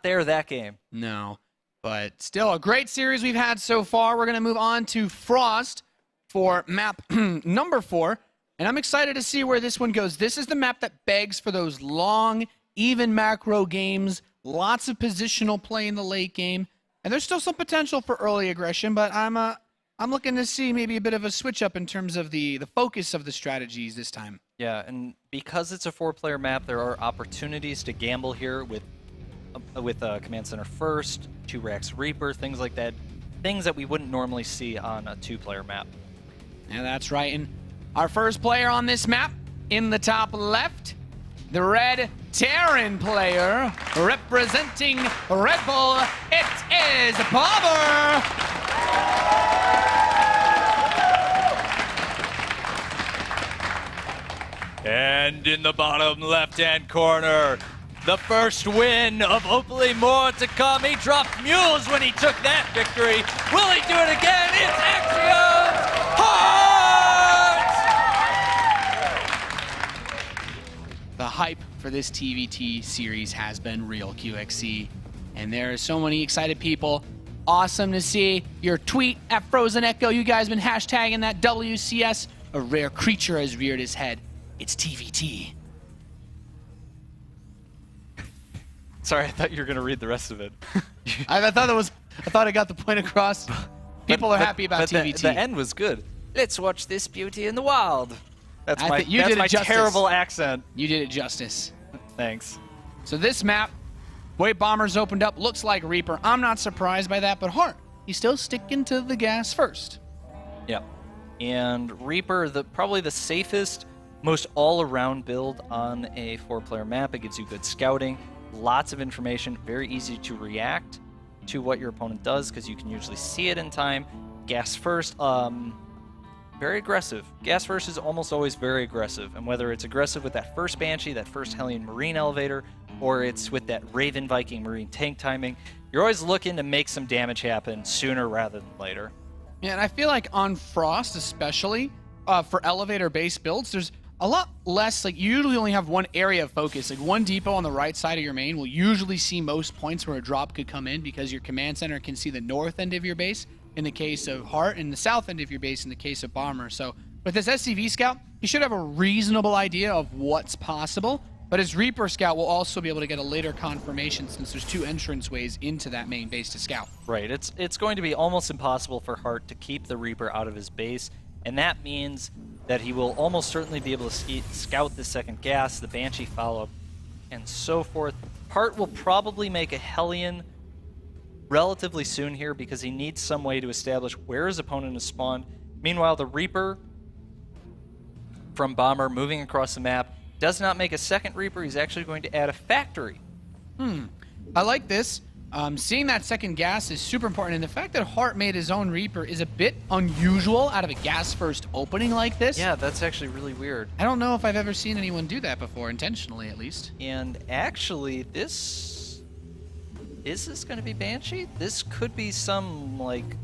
there that game. No. But still, a great series we've had so far. We're going to move on to Frost for map number 4. And I'm excited to see where this one goes. This is the map that begs for those long, even macro games, lots of positional play in the late game. And there's still some potential for early aggression, but I'm looking to see maybe a bit of a switch up in terms of the focus of the strategies this time. Yeah, and because it's a 4-player map, there are opportunities to gamble here with Command Center First, 2 Racks Reaper, things like that. Things that we wouldn't normally see on a 2-player map. Yeah, that's right. And our first player on this map, in the top left, the red Terran player, representing Red Bull, it is Bomber! And in the bottom left-hand corner, the first win of hopefully more to come. He dropped mules when he took that victory. Will he do it again? It's Axion's Heart! The hype for this TVT series has been real, QXC. And there are so many excited people. Awesome to see your tweet at Frozen Echo. You guys been hashtagging that WCS. A rare creature has reared his head. It's TVT. Sorry, I thought you were going to read the rest of it. I thought I got the point across. People are happy about TVT. The end was good. Let's watch this beauty in the wild. That's I my, think you that's did it my justice. terrible accent. You did it justice. Thanks. So this map, way Bombers opened up, looks like Reaper. I'm not surprised by that, but Hart, he's still sticking to the gas first. Yeah. And Reaper, probably the safest, most all-around build on a 4-player map. It gives you good scouting, lots of information, very easy to react to what your opponent does because you can usually see it in time. Gas first, very aggressive. Gas first is almost always very aggressive, and whether it's aggressive with that first Banshee, that first Hellion Marine elevator, or it's with that Raven Viking Marine tank timing, you're always looking to make some damage happen sooner rather than later. Yeah, and I feel like on Frost especially, for elevator-based builds, there's a lot less, like you usually only have one area of focus. Like one depot on the right side of your main will usually see most points where a drop could come in because your command center can see the north end of your base in the case of Hart and the south end of your base in the case of Bomber. So with this SCV scout, he should have a reasonable idea of what's possible, but his Reaper scout will also be able to get a later confirmation since there's 2 entrance ways into that main base to scout. Right, it's going to be almost impossible for Hart to keep the Reaper out of his base, and that means that he will almost certainly be able to scout the second gas, the Banshee follow, and so forth. Hart will probably make a Hellion relatively soon here because he needs some way to establish where his opponent is spawned. Meanwhile, the Reaper from Bomber moving across the map does not make a second Reaper. He's actually going to add a factory. I like this. Seeing that second gas is super important, and the fact that Hart made his own Reaper is a bit unusual out of a gas-first opening like this. Yeah, that's actually really weird. I don't know if I've ever seen anyone do that before, intentionally at least. And actually, is this going to be Banshee? This could be some, like,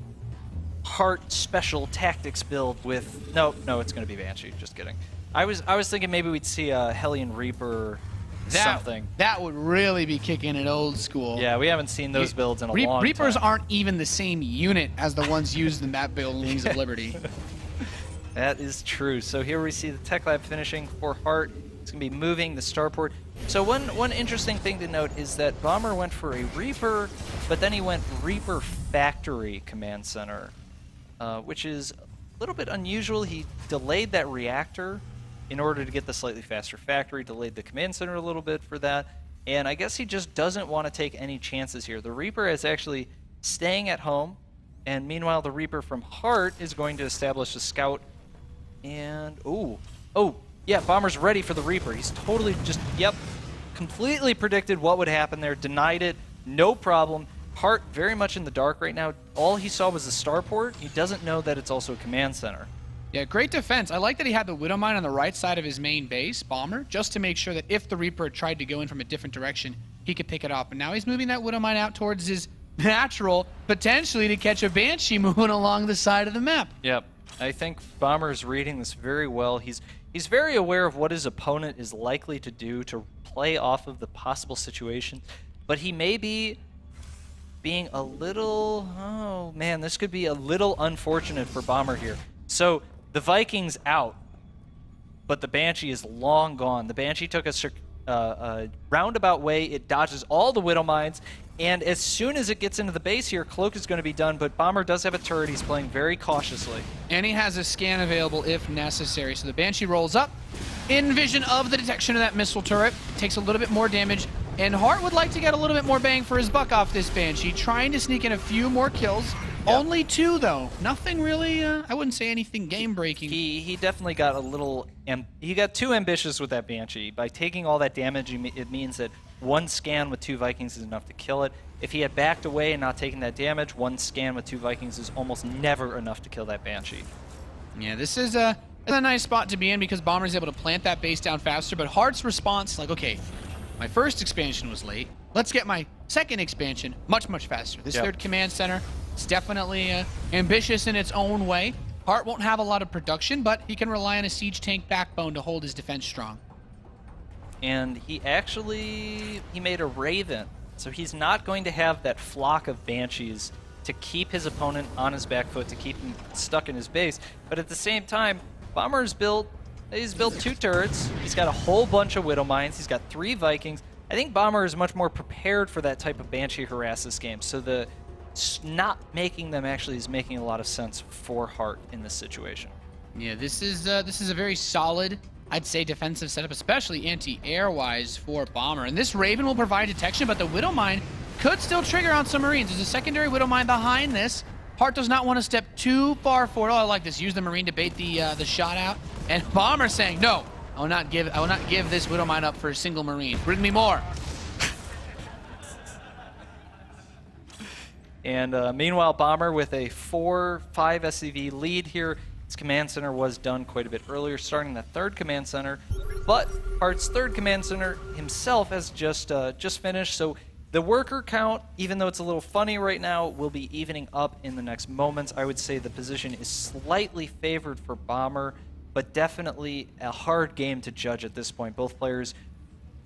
Hart special tactics build with... No, it's going to be Banshee. Just kidding. I was thinking maybe we'd see a Hellion Reaper something. That would really be kicking it old school. Yeah, we haven't seen those builds in a long Reapers time. aren't even the same unit as the ones used in that build in Wings of Liberty. That is true. So here we see the Tech Lab finishing for Hart. It's going to be moving the starport. So one interesting thing to note is that Bomber went for a Reaper, but then he went Reaper Factory Command Center, which is a little bit unusual. He delayed that reactor in order to get the slightly faster factory, delayed the Command Center a little bit for that, and I guess he just doesn't want to take any chances here. The Reaper is actually staying at home, and meanwhile the Reaper from Hart is going to establish a scout, and oh, yeah, Bomber's ready for the Reaper. He's totally just, completely predicted what would happen there, denied it, no problem. Hart very much in the dark right now. All he saw was the starport. He doesn't know that it's also a command center. Yeah, great defense. I like that he had the Widow Mine on the right side of his main base, Bomber, just to make sure that if the Reaper had tried to go in from a different direction, he could pick it up. And now he's moving that Widow Mine out towards his natural, potentially to catch a Banshee moving along the side of the map. Yep. I think Bomber is reading this very well. He's very aware of what his opponent is likely to do to play off of the possible situation, but he may be being a little, oh man, this could be a little unfortunate for Bomber here. So the Viking's out, but the Banshee is long gone. The Banshee took a roundabout way. It dodges all the Widow Mines, and as soon as it gets into the base here, Cloak is going to be done, but Bomber does have a turret. He's playing very cautiously. And he has a scan available if necessary. So the Banshee rolls up in vision of the detection of that missile turret, takes a little bit more damage, and Hart would like to get a little bit more bang for his buck off this Banshee, trying to sneak in a few more kills. Yep. Only 2, though. Nothing really, I wouldn't say anything game-breaking. He definitely got a little, he got too ambitious with that Banshee. By taking all that damage, it means that 1 scan with 2 Vikings is enough to kill it. If he had backed away and not taken that damage, 1 scan with 2 Vikings is almost never enough to kill that Banshee. Yeah, this is a nice spot to be in because Bomber's able to plant that base down faster, but Hart's response, like, okay, my first expansion was late. Let's get my second expansion much, much faster. This third command center is definitely ambitious in its own way. Hart won't have a lot of production, but he can rely on a siege tank backbone to hold his defense strong. And he made a Raven, so he's not going to have that flock of Banshees to keep his opponent on his back foot, to keep him stuck in his base. But at the same time, Bomber's he's built 2 turrets. He's got a whole bunch of Widow Mines. He's got 3 Vikings. I think Bomber is much more prepared for that type of Banshee harass this game. So the not making them actually is making a lot of sense for Hart in this situation. Yeah, this is a very solid, I'd say, defensive setup, especially anti-air wise for Bomber. And this Raven will provide detection, but the Widow Mine could still trigger on some Marines. There's a secondary Widow Mine behind this. Hart does not want to step too far forward. Oh, I like this. Use the Marine to bait the shot out. And Bomber saying, no, I will not give this Widow Mine up for a single Marine. Bring me more. And meanwhile, Bomber with a 4-5 SCV lead here. His command center was done quite a bit earlier, starting the 3rd command center. But Hart's 3rd command center himself has just finished. So the worker count, even though it's a little funny right now, will be evening up in the next moments. I would say the position is slightly favored for Bomber, but definitely a hard game to judge at this point. Both players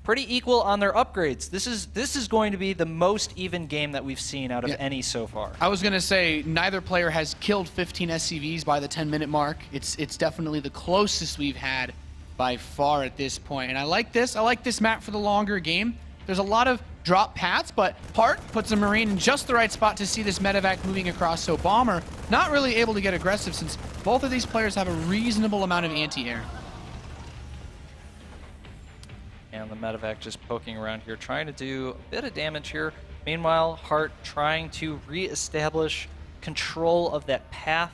pretty equal on their upgrades. This is going to be the most even game that we've seen out of any so far. I was going to say neither player has killed 15 SCVs by the 10-minute mark. It's definitely the closest we've had by far at this point. And I like this. I like this map for the longer game. There's a lot of drop paths, but Hart puts a Marine in just the right spot to see this medevac moving across. So Bomber not really able to get aggressive since both of these players have a reasonable amount of anti-air. And the medevac just poking around here, trying to do a bit of damage here. Meanwhile, Hart trying to re-establish control of that path.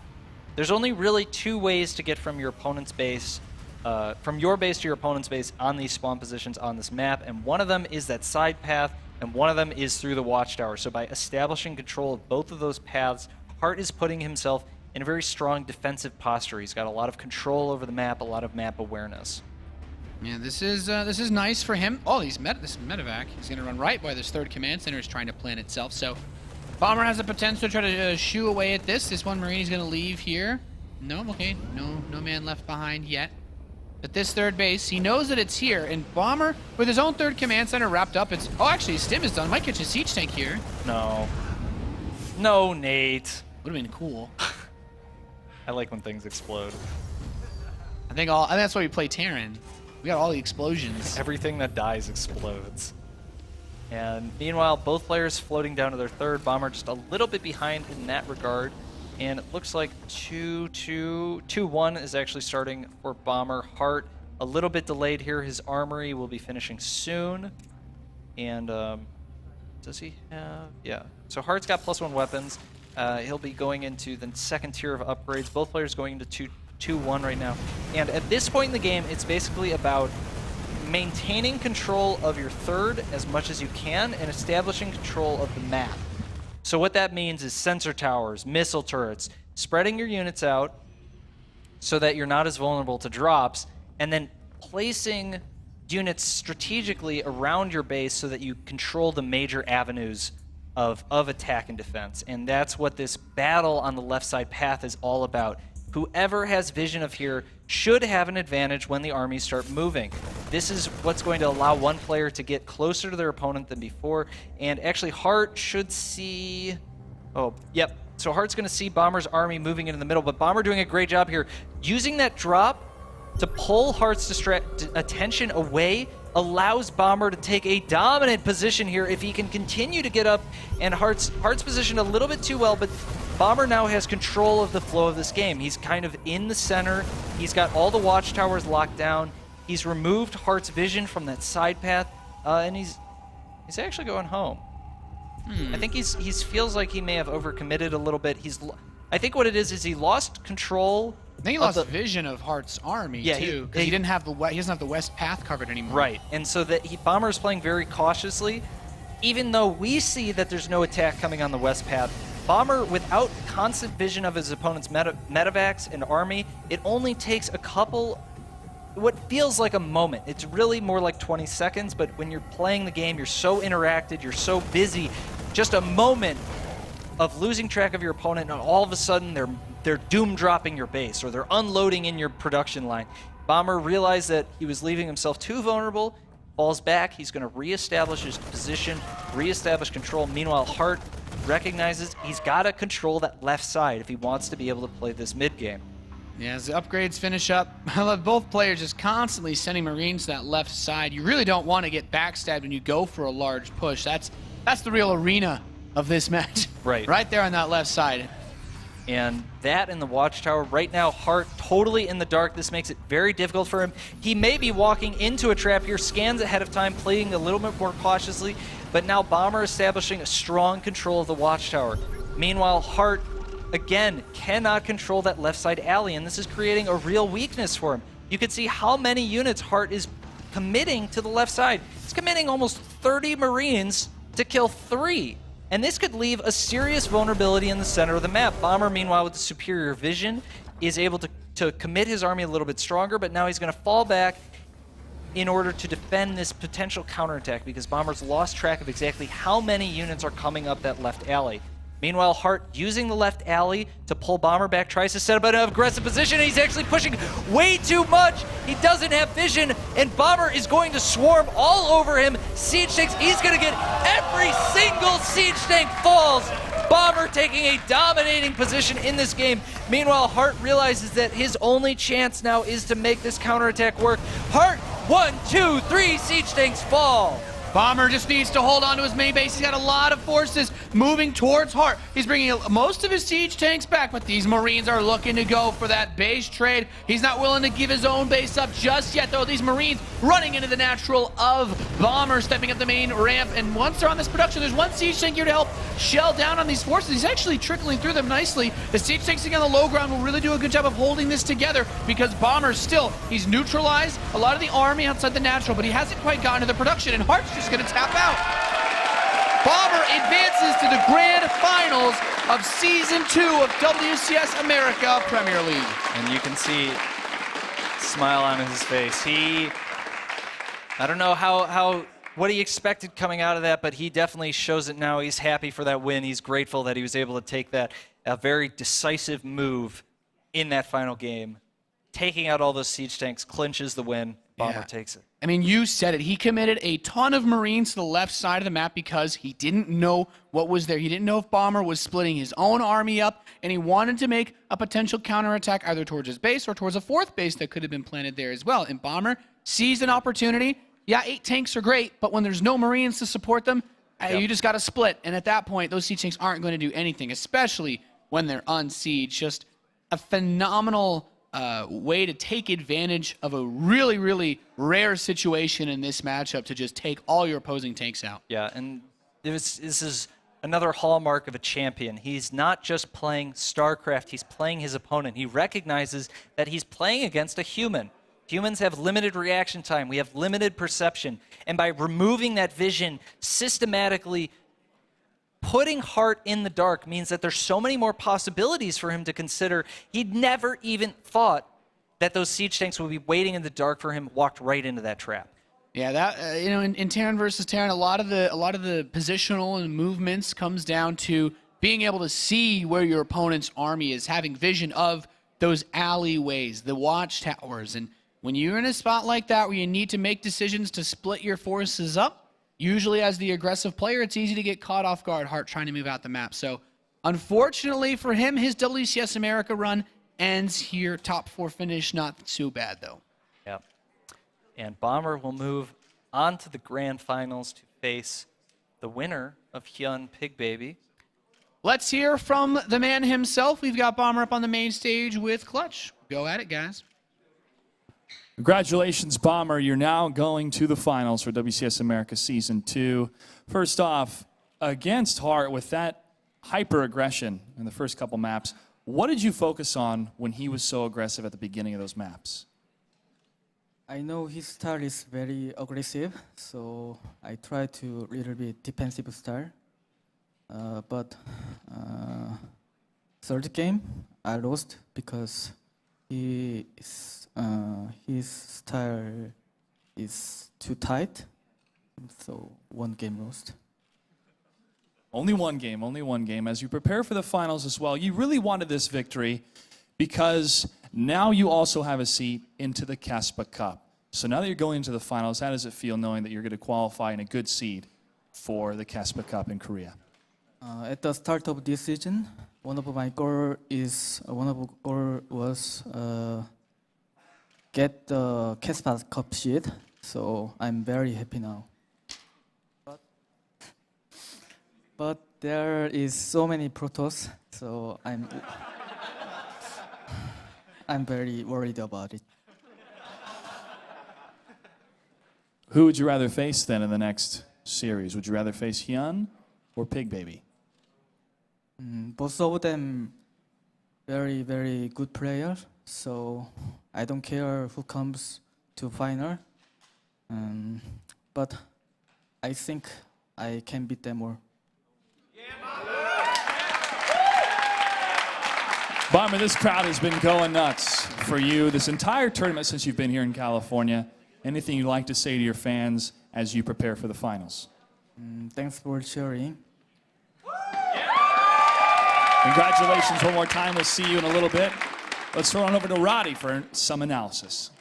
There's only really 2 ways to get from your opponent's base, from your base to your opponent's base on these spawn positions on this map, and one of them is that side path, and one of them is through the watchtower. So by establishing control of both of those paths, Hart is putting himself in a very strong defensive posture. He's got a lot of control over the map, a lot of map awareness. Yeah, this is nice for him. Oh, this medevac. He's going to run right by this 3rd command center. Is trying to plant itself. So Bomber has the potential to try to shoo away at this. This one Marine is going to leave here. No, okay, no man left behind yet. But this 3rd base, he knows that it's here. And Bomber, with his own 3rd command center wrapped up, oh, actually, his stim is done. Might catch a siege tank here. No, Nate. Would have been cool. I like when things explode. I think that's why we play Terran. We got all the explosions. Everything that dies explodes. And meanwhile, both players floating down to their third. Bomber just a little bit behind in that regard. And it looks like 2-1 is actually starting for Bomber. Hart a little bit delayed here. His armory will be finishing soon. And does he have? Yeah. So Hart's got +1 weapons. He'll be going into the second tier of upgrades. Both players going into 2-1 right now. And at this point in the game, it's basically about maintaining control of your third as much as you can and establishing control of the map. So what that means is sensor towers, missile turrets, spreading your units out so that you're not as vulnerable to drops, and then placing units strategically around your base so that you control the major avenues of attack and defense. And that's what this battle on the left side path is all about. Whoever has vision of here should have an advantage when the armies start moving. This is what's going to allow one player to get closer to their opponent than before. And actually, Hart should see... Oh, yep. So Hart's going to see Bomber's army moving into the middle, but Bomber doing a great job here. Using that drop to pull Hart's attention away allows Bomber to take a dominant position here if he can continue to get up. And Hart's positioned a little bit too well, but Bomber now has control of the flow of this game. He's kind of in the center. He's got all the watchtowers locked down. He's removed Hart's vision from that side path, and he's actually going home. I think he feels like he may have overcommitted a little bit. I think what it is he lost control. I think he lost vision of Hart's army too, because he doesn't have he doesn't have the west path covered anymore. Right, and so that Bomber is playing very cautiously, even though we see that there's no attack coming on the west path. Bomber, without constant vision of his opponent's medevacs and army, it only takes a couple, what feels like a moment. It's really more like 20 seconds, but when you're playing the game, you're so interacted, you're so busy, just a moment of losing track of your opponent, and all of a sudden they're doom dropping your base, or they're unloading in your production line. Bomber realized that he was leaving himself too vulnerable, falls back, he's going to reestablish his position, reestablish control. Meanwhile, Hart recognizes he's got to control that left side if he wants to be able to play this mid game. Yeah, as the upgrades finish up, I love both players just constantly sending Marines to that left side. You really don't want to get backstabbed when you go for a large push. That's the real arena of this match. Right. Right there on that left side. And that in the watchtower, right now, Hart totally in the dark. This makes it very difficult for him. He may be walking into a trap here, scans ahead of time, playing a little bit more cautiously, but now Bomber establishing a strong control of the watchtower. Meanwhile, Hart, again, cannot control that left side alley, and this is creating a real weakness for him. You can see how many units Hart is committing to the left side. He's committing almost 30 Marines to kill 3. And this could leave a serious vulnerability in the center of the map. Bomber, meanwhile, with the superior vision, is able to commit his army a little bit stronger, but now he's going to fall back in order to defend this potential counterattack, because Bomber's lost track of exactly how many units are coming up that left alley. Meanwhile, Hart using the left alley to pull Bomber back, tries to set up an aggressive position, and he's actually pushing way too much. He doesn't have vision, and Bomber is going to swarm all over him. Siege tanks, he's going to get every single siege tank falls. Bomber taking a dominating position in this game. Meanwhile, Hart realizes that his only chance now is to make this counterattack work. Hart, 1, 2, 3 siege tanks fall. Bomber just needs to hold on to his main base. He's got a lot of forces moving towards Hart. He's bringing most of his siege tanks back, but these Marines are looking to go for that base trade. He's not willing to give his own base up just yet, though. These Marines running into the natural of Bomber, stepping up the main ramp, and once they're on this production, there's one siege tank here to help shell down on these forces. He's actually trickling through them nicely. The siege tanks on the low ground will really do a good job of holding this together, because Bomber still, he's neutralized a lot of the army outside the natural, but he hasn't quite gotten to the production, and Hart's just going to tap out. Bomber advances to the grand finals of Season 2 of WCS America Premier League. And you can see smile on his face. I don't know what he expected coming out of that, but he definitely shows it now. He's happy for that win. He's grateful that he was able to take that, a very decisive move in that final game. Taking out all those siege tanks clinches the win. Bomber takes it. I mean, you said it. He committed a ton of Marines to the left side of the map because he didn't know what was there. He didn't know if Bomber was splitting his own army up, and he wanted to make a potential counterattack either towards his base or towards a fourth base that could have been planted there as well. And Bomber seized an opportunity. Yeah, 8 tanks are great, but when there's no Marines to support them, you just got to split. And at that point, those siege tanks aren't going to do anything, especially when they're on siege. Just a phenomenal way to take advantage of a really, really rare situation in this matchup to just take all your opposing tanks out. Yeah, and this is another hallmark of a champion. He's not just playing StarCraft, he's playing his opponent. He recognizes that he's playing against a human. Humans have limited reaction time. We have limited perception. And by removing that vision, systematically putting Hart in the dark means that there's so many more possibilities for him to consider. He'd never even thought that those siege tanks would be waiting in the dark for him, walked right into that trap. Yeah, that in Terran versus Terran, a lot of the positional and movements comes down to being able to see where your opponent's army is, having vision of those alleyways, the watchtowers. And when you're in a spot like that where you need to make decisions to split your forces up, usually as the aggressive player, it's easy to get caught off guard, Hart trying to move out the map. So unfortunately for him, his WCS America run ends here. Top 4 finish, not too bad though. Yep. And Bomber will move on to the grand finals to face the winner of Hyun Pig Baby. Let's hear from the man himself. We've got Bomber up on the main stage with Clutch. Go at it, guys. Congratulations, Bomber. You're now going to the finals for WCS America Season 2. First off, against Hart with that hyper-aggression in the first couple maps, what did you focus on when he was so aggressive at the beginning of those maps? I know his style is very aggressive, so I try to little bit defensive style. But third game, I lost because his style is too tight, so 1 game lost. Only one game. As you prepare for the finals as well, you really wanted this victory because now you also have a seat into the Caspa Cup. So now that you're going into the finals, how does it feel knowing that you're going to qualify in a good seed for the Caspa Cup in Korea? At the start of this season, one of my goal was get the Caspa Cup seed. So I'm very happy now. But there is so many Protoss, so I'm very worried about it. Who would you rather face then in the next series? Would you rather face Hyun or Pig Baby? Both of them very, very good players, so I don't care who comes to final. But I think I can beat them all. Bomber, this crowd has been going nuts for you this entire tournament since you've been here in California. Anything you'd like to say to your fans as you prepare for the finals? Thanks for cheering. Congratulations one more time. We'll see you in a little bit. Let's throw on over to Roddy for some analysis.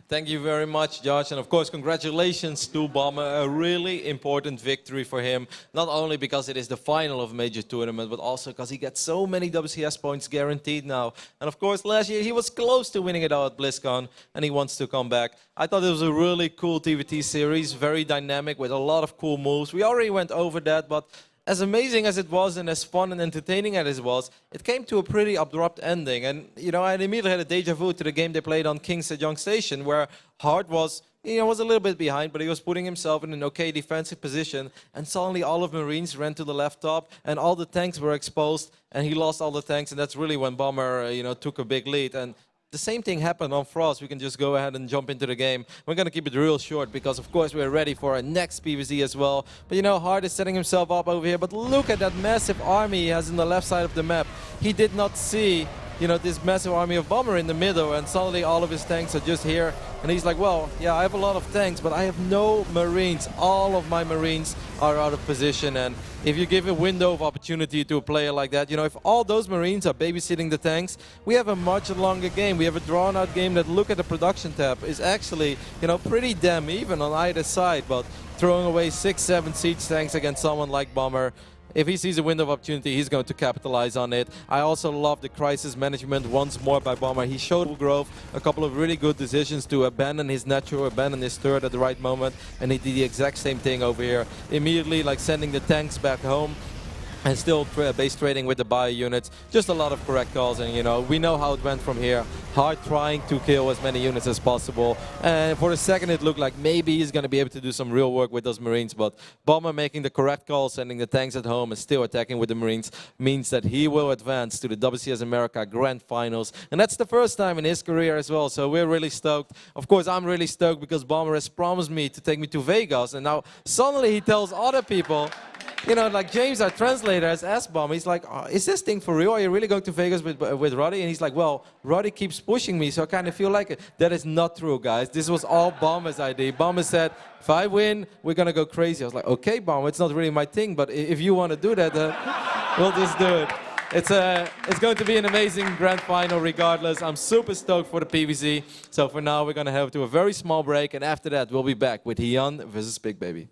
Thank you very much, Josh. And of course, congratulations to Bomber. A really important victory for him. Not only because it is the final of a major tournament, but also because he gets so many WCS points guaranteed now. And of course, last year he was close to winning it all at BlizzCon, and he wants to come back. I thought it was a really cool TVT series, very dynamic with a lot of cool moves. We already went over that, but as amazing as it was and as fun and entertaining as it was, it came to a pretty abrupt ending. And, you know, I immediately had a deja vu to the game they played on King Sejong Station, where Hart was a little bit behind, but he was putting himself in an okay defensive position. And suddenly all of Marines ran to the left top, and all the tanks were exposed, and he lost all the tanks. And that's really when Bomber, took a big lead. And the same thing happened on Frost. We can just go ahead and jump into the game. We're going to keep it real short because, of course, we're ready for our next PvZ as well. But, Hart is setting himself up over here. But look at that massive army he has on the left side of the map. He did not see you know, this massive army of Bomber in the middle, and suddenly all of his tanks are just here. And he's like, well, yeah, I have a lot of tanks, but I have no Marines. All of my Marines are out of position. And if you give a window of opportunity to a player like that, you know, if all those Marines are babysitting the tanks, we have a much longer game. We have a drawn-out game that, look at the production tab, is actually, you know, pretty damn even on either side. But throwing away 6-7 siege tanks against someone like Bomber, if he sees a window of opportunity, he's going to capitalize on it. I also love the crisis management once more by Bomber. He showed Grove a couple of really good decisions to abandon his natural, abandon his turret at the right moment, and he did the exact same thing over here. Immediately, like sending the tanks back home, and still base trading with the bio units. Just a lot of correct calls, and you know, we know how it went from here. Hard trying to kill as many units as possible, and for a second it looked like maybe he's going to be able to do some real work with those Marines, but Bomber making the correct call, sending the tanks at home and still attacking with the Marines, means that he will advance to the WCS America Grand Finals, and that's the first time in his career as well, so we're really stoked. Of course, I'm really stoked because Bomber has promised me to take me to Vegas, and now suddenly he tells other people, you know, like James, our translator, has asked Bomber, he's like, oh, is this thing for real? Are you really going to Vegas with Roddy? And he's like, well, Roddy keeps pushing me, so I kind of feel like it. That is not true, guys. This was all Bomber's idea. Bomber said, if I win, we're going to go crazy. I was like, okay, Bomber, it's not really my thing, but if you want to do that, we'll just do it. It's going to be an amazing grand final regardless. I'm super stoked for the PVC. So for now, we're going to have to a very small break, and after that, we'll be back with Hyun versus Big Baby.